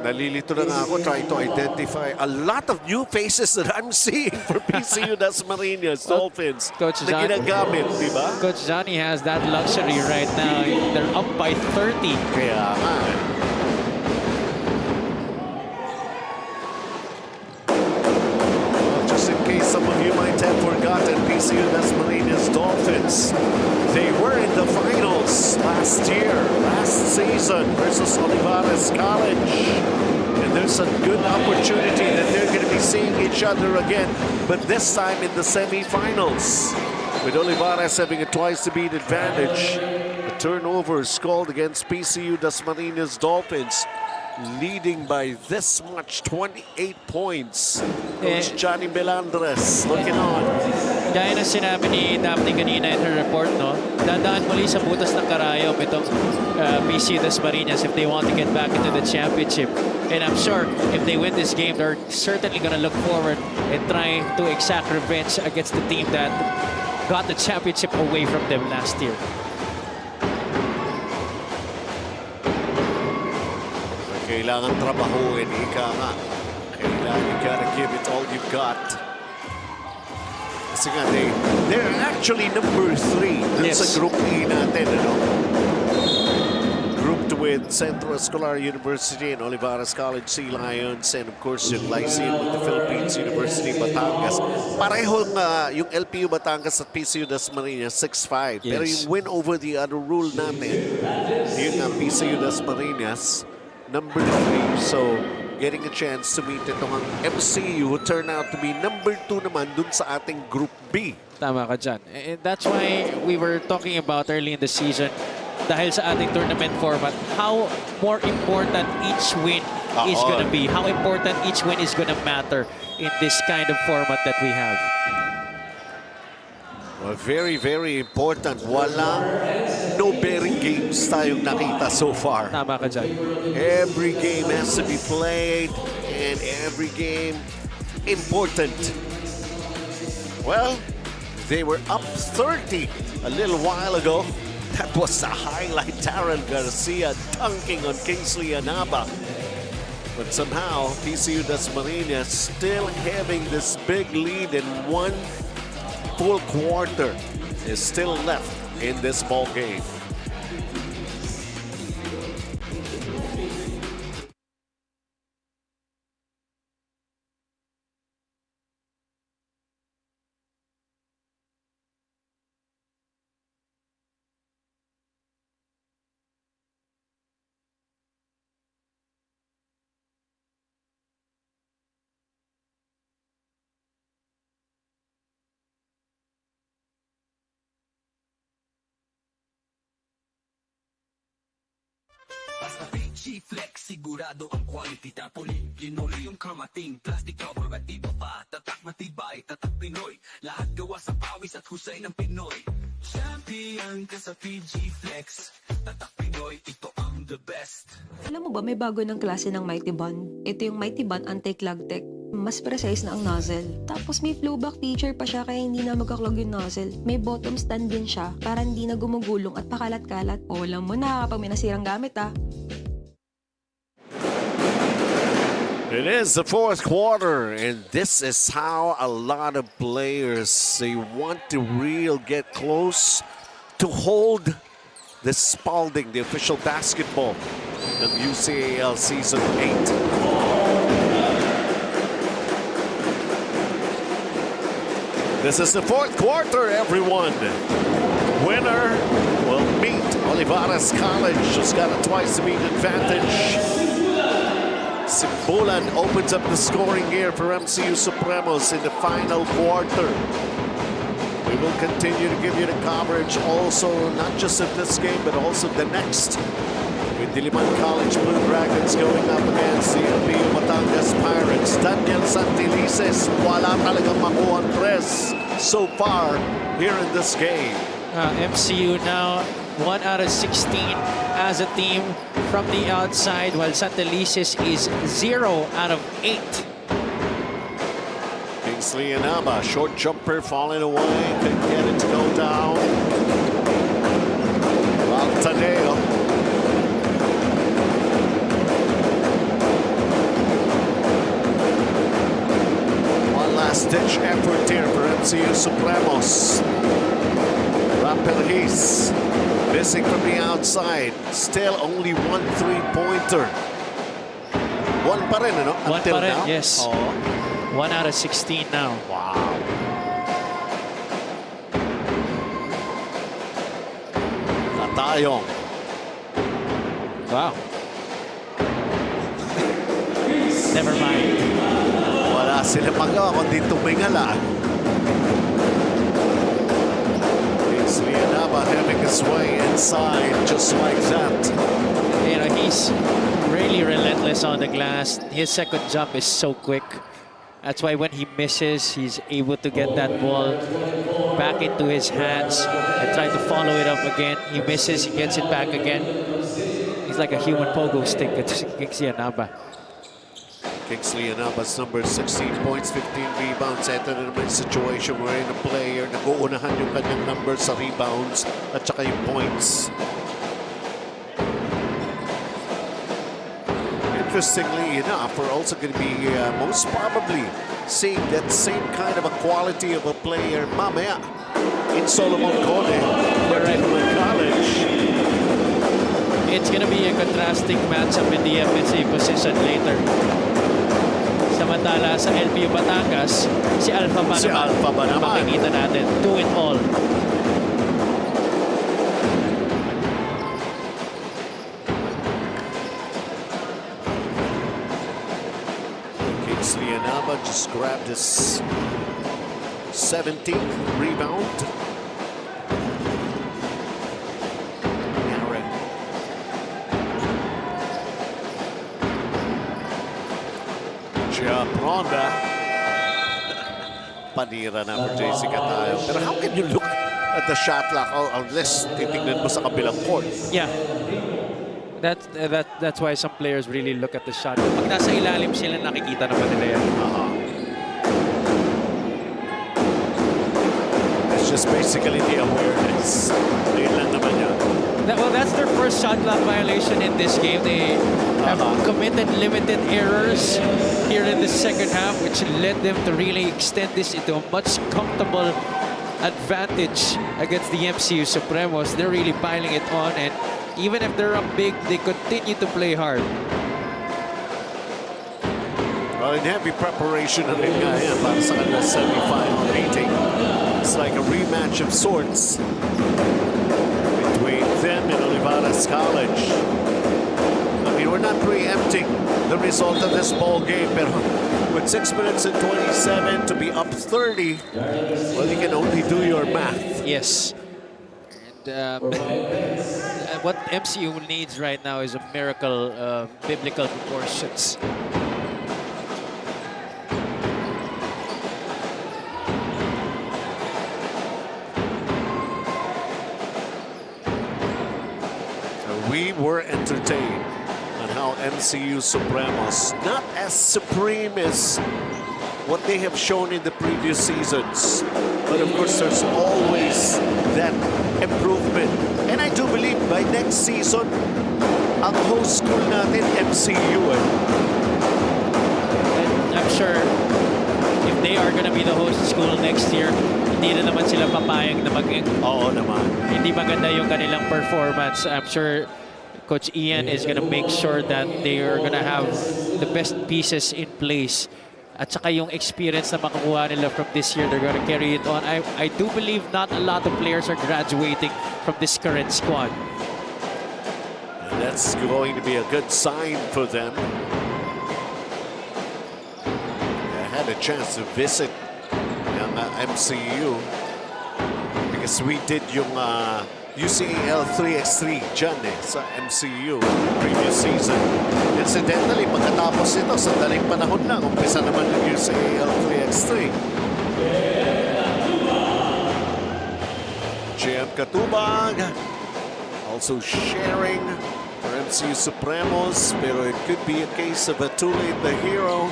Nalilito na nga ako trying to identify a lot of new faces that I'm seeing for PCU-Dasmariñas Dolphins na ginagamit, di ba? Coach Johnny has that luxury right now. They're up by 30. Kaya nga. Some of you might have forgotten PCU-Dasmariñas Dolphins. They were in the finals last year, last season versus Olivares College. And there's a good opportunity that they're going to be seeing each other again, but this time in the semifinals. With Olivares having a twice-to-beat advantage, the turnovers called against PCU-Dasmariñas Dolphins, leading by this much, 28 points. Coach Johnny Belandres looking on. Gaya na sinabi ni Daphne kanina in her report, no? Dadaan muli sa butas ng karayom itong PCU-Dasmariñas if they want to get back into the championship. And I'm sure if they win this game, they're certainly going to look forward and try to exact revenge against the team that got the championship away from them last year. Kailangan trabahuin, ika nga. Kailangan, you gotta give it all you got. Kasi nga, they're actually number 3 sa Group E natin, ano? Grouped with Centro Escolar University and Olivares College Sea Lions, and of course yung Lyceum of the Philippines University Batangas. Parehong yung LPU Batangas at PCU-Dasmariñas 6-5. Pero yung win over the other rule natin, yun nga PCU-Dasmariñas number 3, so getting a chance to meet itong MCU, turn out to be number 2 naman dun sa ating Group B. Tama ka dyan. And that's why we were talking about early in the season, dahil sa ating tournament format, how more important each win is gonna be, how important each win is gonna matter in this kind of format that we have. Well, very, very important. Walang no-bearing games tayong nakita so far. Tama ka dyan. Every game has to be played, and every game important. Well, they were up 30 a little while ago. That was the highlight. Taron Garcia dunking on Kingsley Anaba. But somehow, PCU-Dasmariñas still having this big lead in one full quarter is still left in this ball game. Basta PG Flex, sigurado ang quality tapoli. Linoleum kamating, plastic cover at iba pa. Tatak matibay, tatak Pinoy. Lahat gawa sa pawis at husay ng Pinoy. Champion ka sa PG Flex. Tatak Pinoy, ito ang the best. Alam mo ba, may bago ng klase ng Mighty Bond. Ito yung Mighty Bond Anti-Clog Tech. Mas precise na ang nozzle. Tapos may flowback feature pa siya kaya hindi na magkaklog yung nozzle. May bottom stand din siya para hindi na gumugulong at pakalat-kalat. O alam mo na kapag may nasirang gamit It is the fourth quarter, and this is how a lot of players, they want to get close to hold the Spalding, the official basketball of UCAL Season 8. This is the fourth quarter, everyone. Winner will meet Olivares College, who's got a twice-to-beat advantage. Simbulan opens up the scoring here for MCU Supremos in the final quarter. We will continue to give you the coverage also, not just of this game, but also the next, with Diliman College Blue Dragons going up against the MCU Batangas Pirates. Daniel Santilices, wala talagang makuha ang press so far here in this game. MCU now 1 out of 16 as a team from the outside, while Santelices is 0 out of 8. Kingsley Inaba, short jumper falling away, could get it to go down. Valtaneo. One last-ditch effort here for MCU Supremos. Rapelhis missing from the outside. Still only 1 3-pointer. One pa rin, ano? One Until pa rin, now? yes. Oo. 1 out of 16 now. Wow. Katayong. Wow. Never mind. Wala sila magawa kundi tumingala. Kingsley Inaba having his way inside just like that. You know, he's really relentless on the glass. His second jump is so quick. That's why when he misses, he's able to get that ball back into his hands and try to follow it up again. He misses, he gets it back again. He's like a human pogo stick at Kingsley Inaba. Kingsley Inaba's number 16 points, 15 rebounds. Ito na naman yung situation wherein a player nag-uunahan yung kanyang number sa rebounds at saka yung points. Interestingly enough, we're also going to be most probably seeing that same kind of a quality of a player mamaya in Solomon Cone for Diliman College. It's going to be a contrasting matchup in the FNC position later. Samantala sa LPU Batangas, si Alpha ba Si naman? Alpha ba naman? Makikita natin. Do it all. Kingsley Inaba just grabbed his 17th rebound. Aaron. Gia Pronda. Panira na for JC Catayo. Pero how can you look at the shot clock unless titignan mo sa kabilang court? Yeah. That's why some players really look at the shot. Pag nasa ilalim sila, nakikita naman nila yan. It's just basically the awareness. Yun lang naman yan. Well, that's their first shot clock violation in this game. They have committed limited errors here in the second half, which led them to really extend this into a much comfortable advantage against the MCU Supremos. They're really piling it on, and even if they're up big, they continue to play hard. Well, in heavy preparation na rin nga yan para sa kanilang semi-final meeting. It's like a rematch of sorts between them and Olivares College. I mean, we're not preempting the result of this ball game, but with 6 minutes and 27 to be up 30, well, you can only do your math. Yes. And what MCU needs right now is a miracle of biblical proportions. We were entertained on how MCU Supremos, not as supreme as what they have shown in the previous seasons, but of course there's always that improvement. And I do believe by next season, ang host school natin, MCU. And I'm sure if they are gonna be the host school next year, hindi na naman sila papayag na maging Oo naman. hindi maganda yung kanilang performance. I'm sure Coach Ian is gonna make sure that they are gonna have the best pieces in place. At saka yung experience na makukuha nila from this year, they're gonna carry it on. I do believe not a lot of players are graduating from this current squad. And that's going to be a good sign for them. I had a chance to visit yung MCU because we did yung UCAL 3x3 dyan sa MCU previous season. Incidentally, pagkatapos ito, sa daling panahon lang, umpisa naman ng UCAL 3x3. JM Katubag also sharing for MCU Supremos, pero it could be a case of a too late the hero.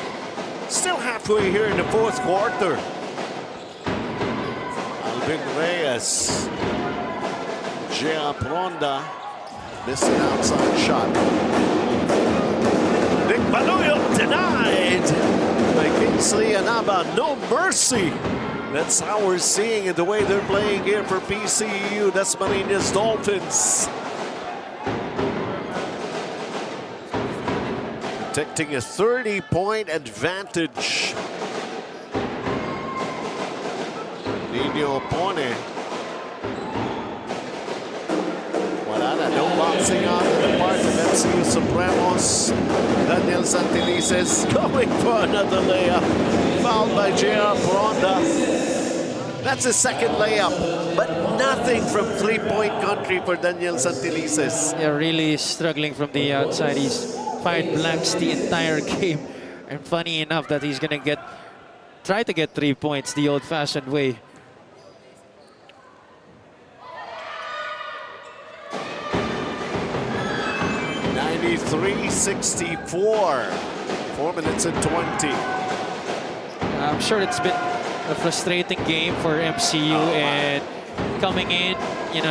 Still halfway here in the fourth quarter. Alvin Reyes. Gia Pronda missing outside shot. Nick Baluyo denied by Kingsley Anaba. No mercy. That's how we're seeing it, the way they're playing here for PCU-Dasmariñas Dolphins. Protecting a 30-point advantage. Nino Pone. No boxing on the part of MCU Supremos. Daniel Santelices going for another layup. Fouled by J.R. Pronda. That's his second layup, but nothing from three-point country for Daniel Santelices. Yeah, really struggling from the outside. He's fired blanks the entire game. And funny enough that he's going to try to get 3 points the old-fashioned way. .64. 4 minutes and 20. I'm sure it's been a frustrating game for MCU and coming in,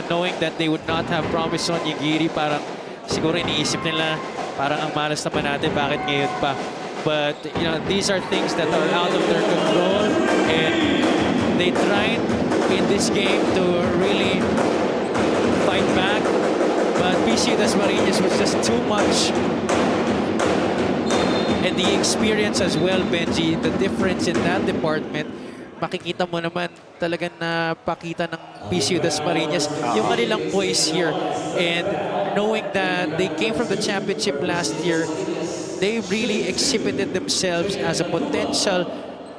knowing that they would not have promised on Yigiri, parang siguro iniisip nila, parang ang malas naman natin, bakit ngayon pa? But, these are things that are out of their control, and they tried in this game to really fight back. But PCU-Dasmariñas was just too much. And the experience as well, Benji, the difference in that department, makikita mo naman talagang napakita ng PCU-Dasmariñas yung kanilang poise here. And knowing that they came from the championship last year, they really exhibited themselves as a potential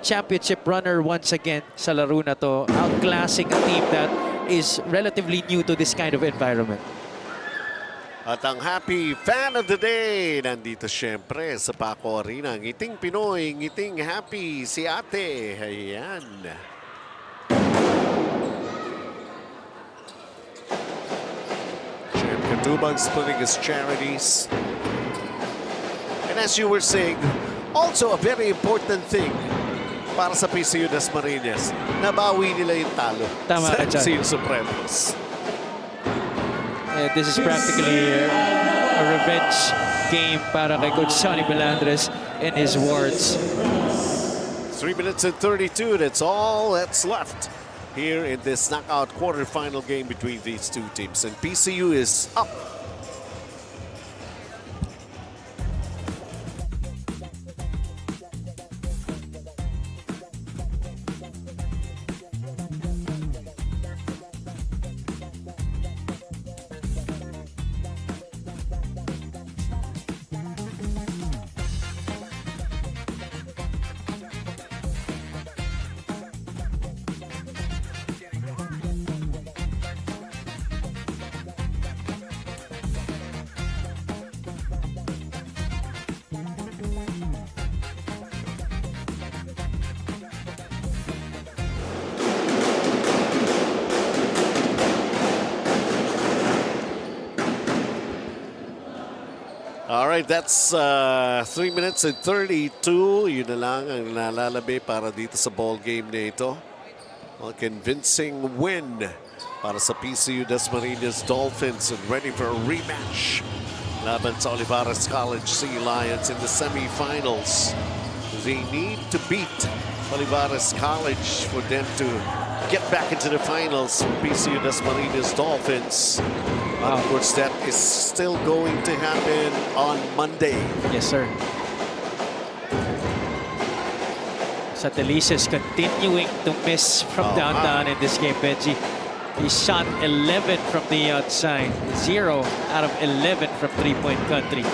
championship runner once again sa laro na to, outclassing a team that is relatively new to this kind of environment. At ang happy fan of the day, nandito siyempre sa Paco Arena. Ngiting Pinoy, ngiting happy si ate. Ayan. Jim Katubag splitting his charities. And as you were saying, also a very important thing para sa PCU-Dasmariñas, nabawi nila yung talo Tama sa ka dyan. MCU Supremos. This is practically a revenge game para kay Coach Sonny Belandres and his wards. 3 minutes and 32, that's all that's left here in this knockout quarterfinal game between these two teams. And PCU is up. All right, that's 3 minutes and 32. Yun na lang ang nalalabi para dito sa ball game na ito. A convincing win para sa PCU-Dasmariñas Dolphins and ready for a rematch laban sa Olivares College Sea Lions in the semifinals. They need to beat Olivares College for them to get back into the finals for PCU-Dasmariñas Dolphins. Wow. Of course, that is still going to happen on Monday. Yes, sir. Santelices continuing to miss from downtown in this game, Benji. He shot 11 from the outside, 0 out of 11 from three-point country.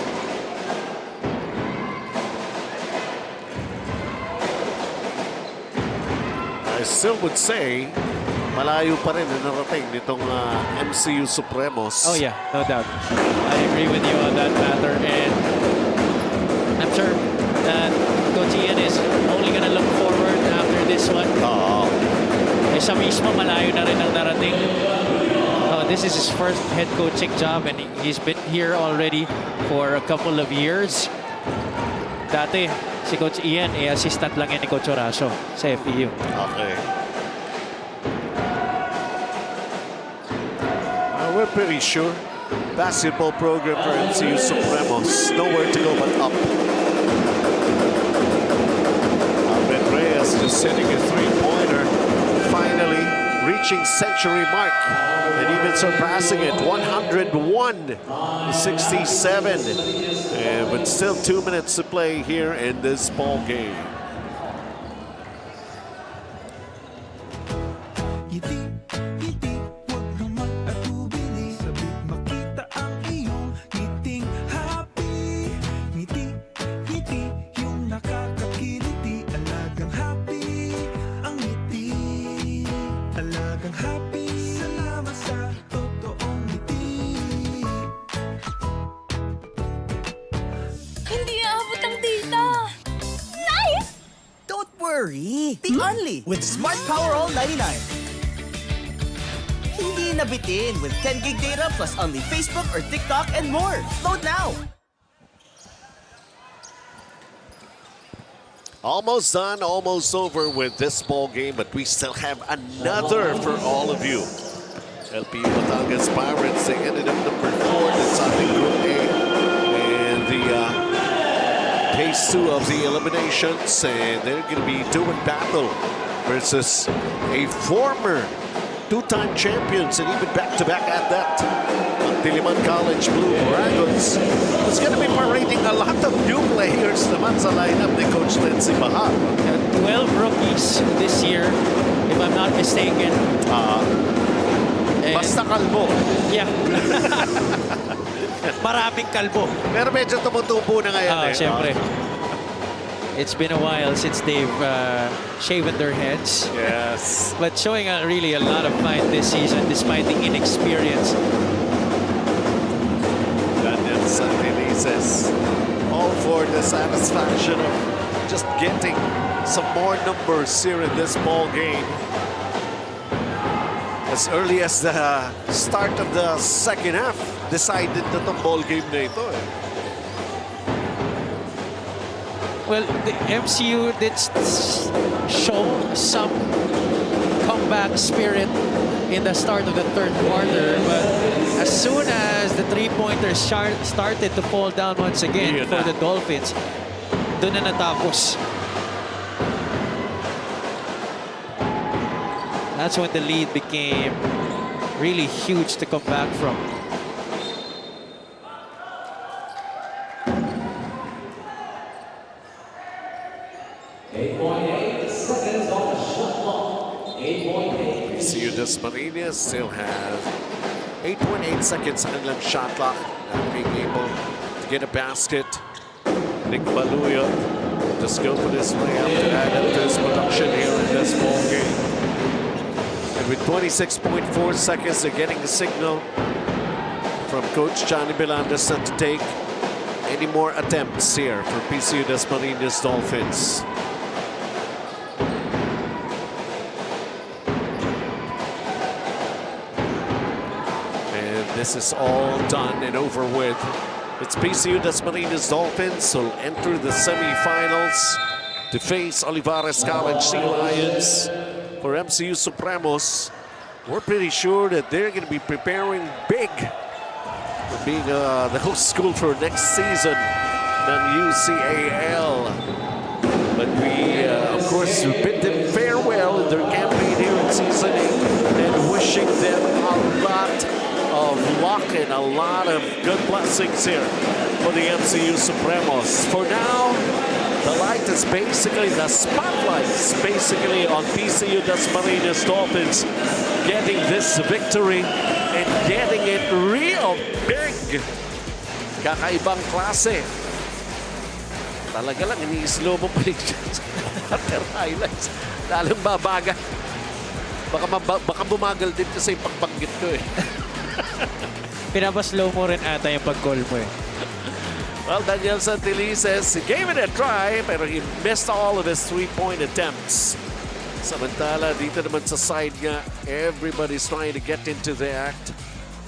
I still would say malayo pa rin na narating nitong MCU Supremos. Oh yeah, no doubt. I agree with you on that matter, and I'm sure that Coach Ian is only gonna look forward after this one. Eh, siya mismo malayo na rin ang narating. This is his first head coaching job, and he's been here already for a couple of years. Dati, si Coach Ian, assistant lang yan ni Coach Horacio sa FEU. Okay. We're pretty sure. Basketball program for MCU Supremos. Nowhere to go but up. Ahmed Reyes just hitting a three-pointer. Finally reaching century mark and even surpassing it. 101-67. But still 2 minutes to play here in this ball game. Be only with Smart Power All 99. Hindi nabitin with 10 gig data plus only Facebook or TikTok and more. Load now. Almost done, almost over with this ball game, but we still have another for all of you. LPU Batangas Pirates, they ended up number 4 that's on the Group A. And the phase 2 of the eliminations, and they're going to be doing battle versus a former two-time champions and even back-to-back at that. Diliman College Blue Dragons is going to be parading a lot of new players naman sa lineup ni Coach Lindsay Bahar. 12 rookies this year, if I'm not mistaken. Basta kalbo. Yeah. Maraming kalbo. Pero medyo tumutubo na ngayon. Siyempre. It's been a while since they've shaven their heads. Yes. But showing really a lot of fight this season despite the inexperience. Daniel Santinises, all for the satisfaction of just getting some more numbers here in this ball game. As early as the start of the second half, decided na itong ball game na ito. Well, the MCU did show some comeback spirit in the start of the third quarter, but as soon as the three-pointers started to fall down once again for the Dolphins, doon na natapos. That's when the lead became really huge to come back from. PCU-Dasmariñas still has 8.8 seconds sa kanilang shot clock. Not being able to get a basket. Nick Baluyo just go for this layup to add up to his production here in this ball game. And with 26.4 seconds, they're getting a signal from Coach Johnny Belandas not to take any more attempts here for PCU-Dasmariñas Dolphins. This is all done and over with. It's PCU-Dasmariñas Dolphins who will enter the semifinals to face Olivares College Sea Lions. For MCU Supremos, we're pretty sure that they're going to be preparing big for being the host school for next season than UCAL. But we, of course, bid them farewell in their campaign here in Season 8 and wishing them a lot of luck and a lot of good blessings here for the MCU Supremos. For now, the light is basically, the spotlight is basically on PCU-Dasmariñas Dolphins getting this victory and getting it real big. Kakaibang klase. Talaga lang, ini-slow mo pa rin after highlights. Lalong babaga. Baka bumagal din kasi yung pagbanggit ko eh. Pinapaslow mo rin ata yung pag-call mo eh. Well, Daniel Santelices gave it a try pero he missed all of his three-point attempts. Samantala, dito naman sa side nga, everybody's trying to get into the act.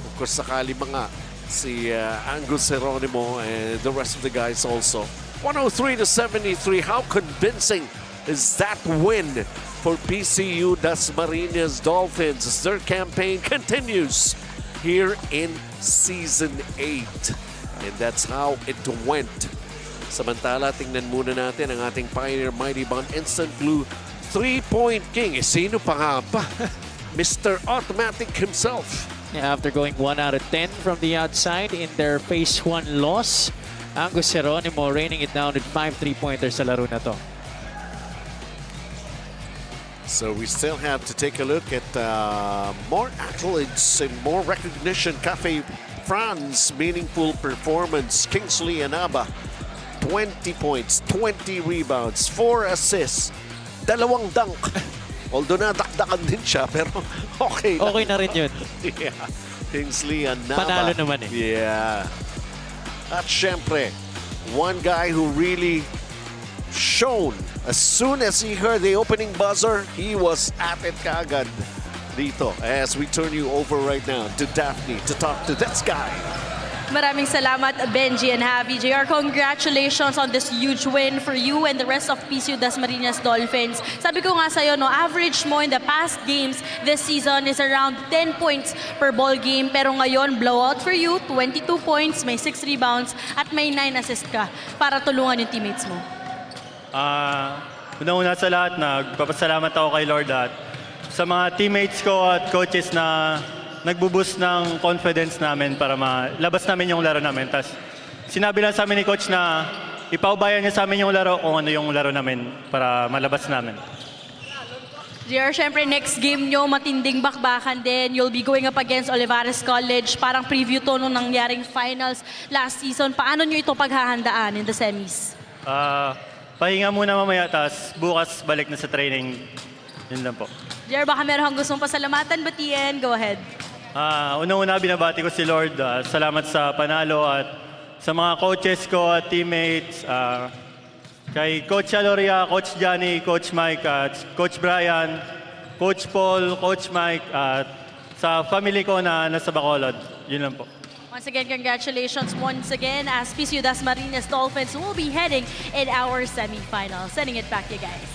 Of course, sakali mga si Angus Geronimo and the rest of the guys also. 103-73, how convincing is that win for PCU-Dasmariñas Dolphins as their campaign continues here in Season 8. And that's how it went. Samantala, tingnan muna natin ang ating Pioneer Mighty Bond Instant Blue 3-point king. Sino pa nga ba? Mr. Automatic himself. Yeah, after going 1 out of 10 from the outside in their Phase 1 loss, Angus Geronimo raining it down with 5 3-pointers sa laro na to. So we still have to take a look at more accolades and more recognition. Cafe France, meaningful performance. Kingsley Anaba, 20 points, 20 rebounds, 4 assists, 2 dunk. Although nadakdakan din siya, pero okay lang. Okay na rin yun. Yeah. Kingsley Anaba. Panalo naman eh. Yeah. At syempre, one guy who really shone. As soon as he heard the opening buzzer, he was at it kaagad dito. As we turn you over right now to Daphne to talk to this guy. Maraming salamat, Benji and Javi. JR, congratulations on this huge win for you and the rest of PCU-Dasmariñas Dolphins. Sabi ko nga sa'yo, no, average mo in the past games this season is around 10 points per ball game. Pero ngayon, blowout for you, 22 points, may 6 rebounds, at may 9 assists ka para tulungan yung teammates mo. Una-una sa lahat, nagpapasalamat ako kay Lord at sa mga teammates ko at coaches na nagbuboost ng confidence namin para malabas namin yung laro namin. Tapos sinabi lang sa amin ni coach na ipaubayan niya sa amin yung laro kung ano yung laro namin para malabas namin. JR, syempre next game nyo, matinding bakbakan din. You'll be going up against Olivares College. Parang preview to nung nangyaring finals last season. Paano nyo ito paghahandaan in the semis? Pahinga muna mamaya, tas bukas balik na sa training. Yun lang po. JR, baka meron kang gustong pasalamatan, batiin. Go ahead. Una-una binabati ko si Lord. Salamat sa panalo at sa mga coaches ko at teammates. Kay Coach Aloria, Coach Johnny, Coach Mike, at Coach Brian, Coach Paul, Coach Mike, at sa family ko na nasa Bacolod. Yun lang po. Once again, congratulations once again as PCU-Dasmariñas Dolphins will be heading in our semifinals. Sending it back to you guys.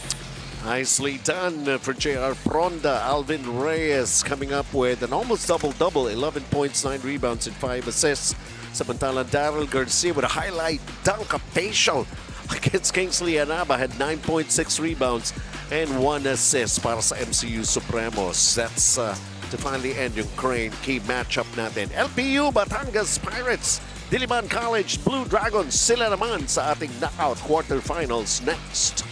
Nicely done for JR Pronda. Alvin Reyes coming up with an almost double-double, 11 points, 9 rebounds, and 5 assists. Samantala, Daryl Garcia with a highlight dunk, a facial against Kingsley Anaba, had 9.6 rebounds and 1 assist para sa MCU Supremos. That's to finally end yung Crane key matchup natin. LPU Batangas Pirates, Diliman College Blue Dragons, sila naman sa ating knockout quarterfinals next.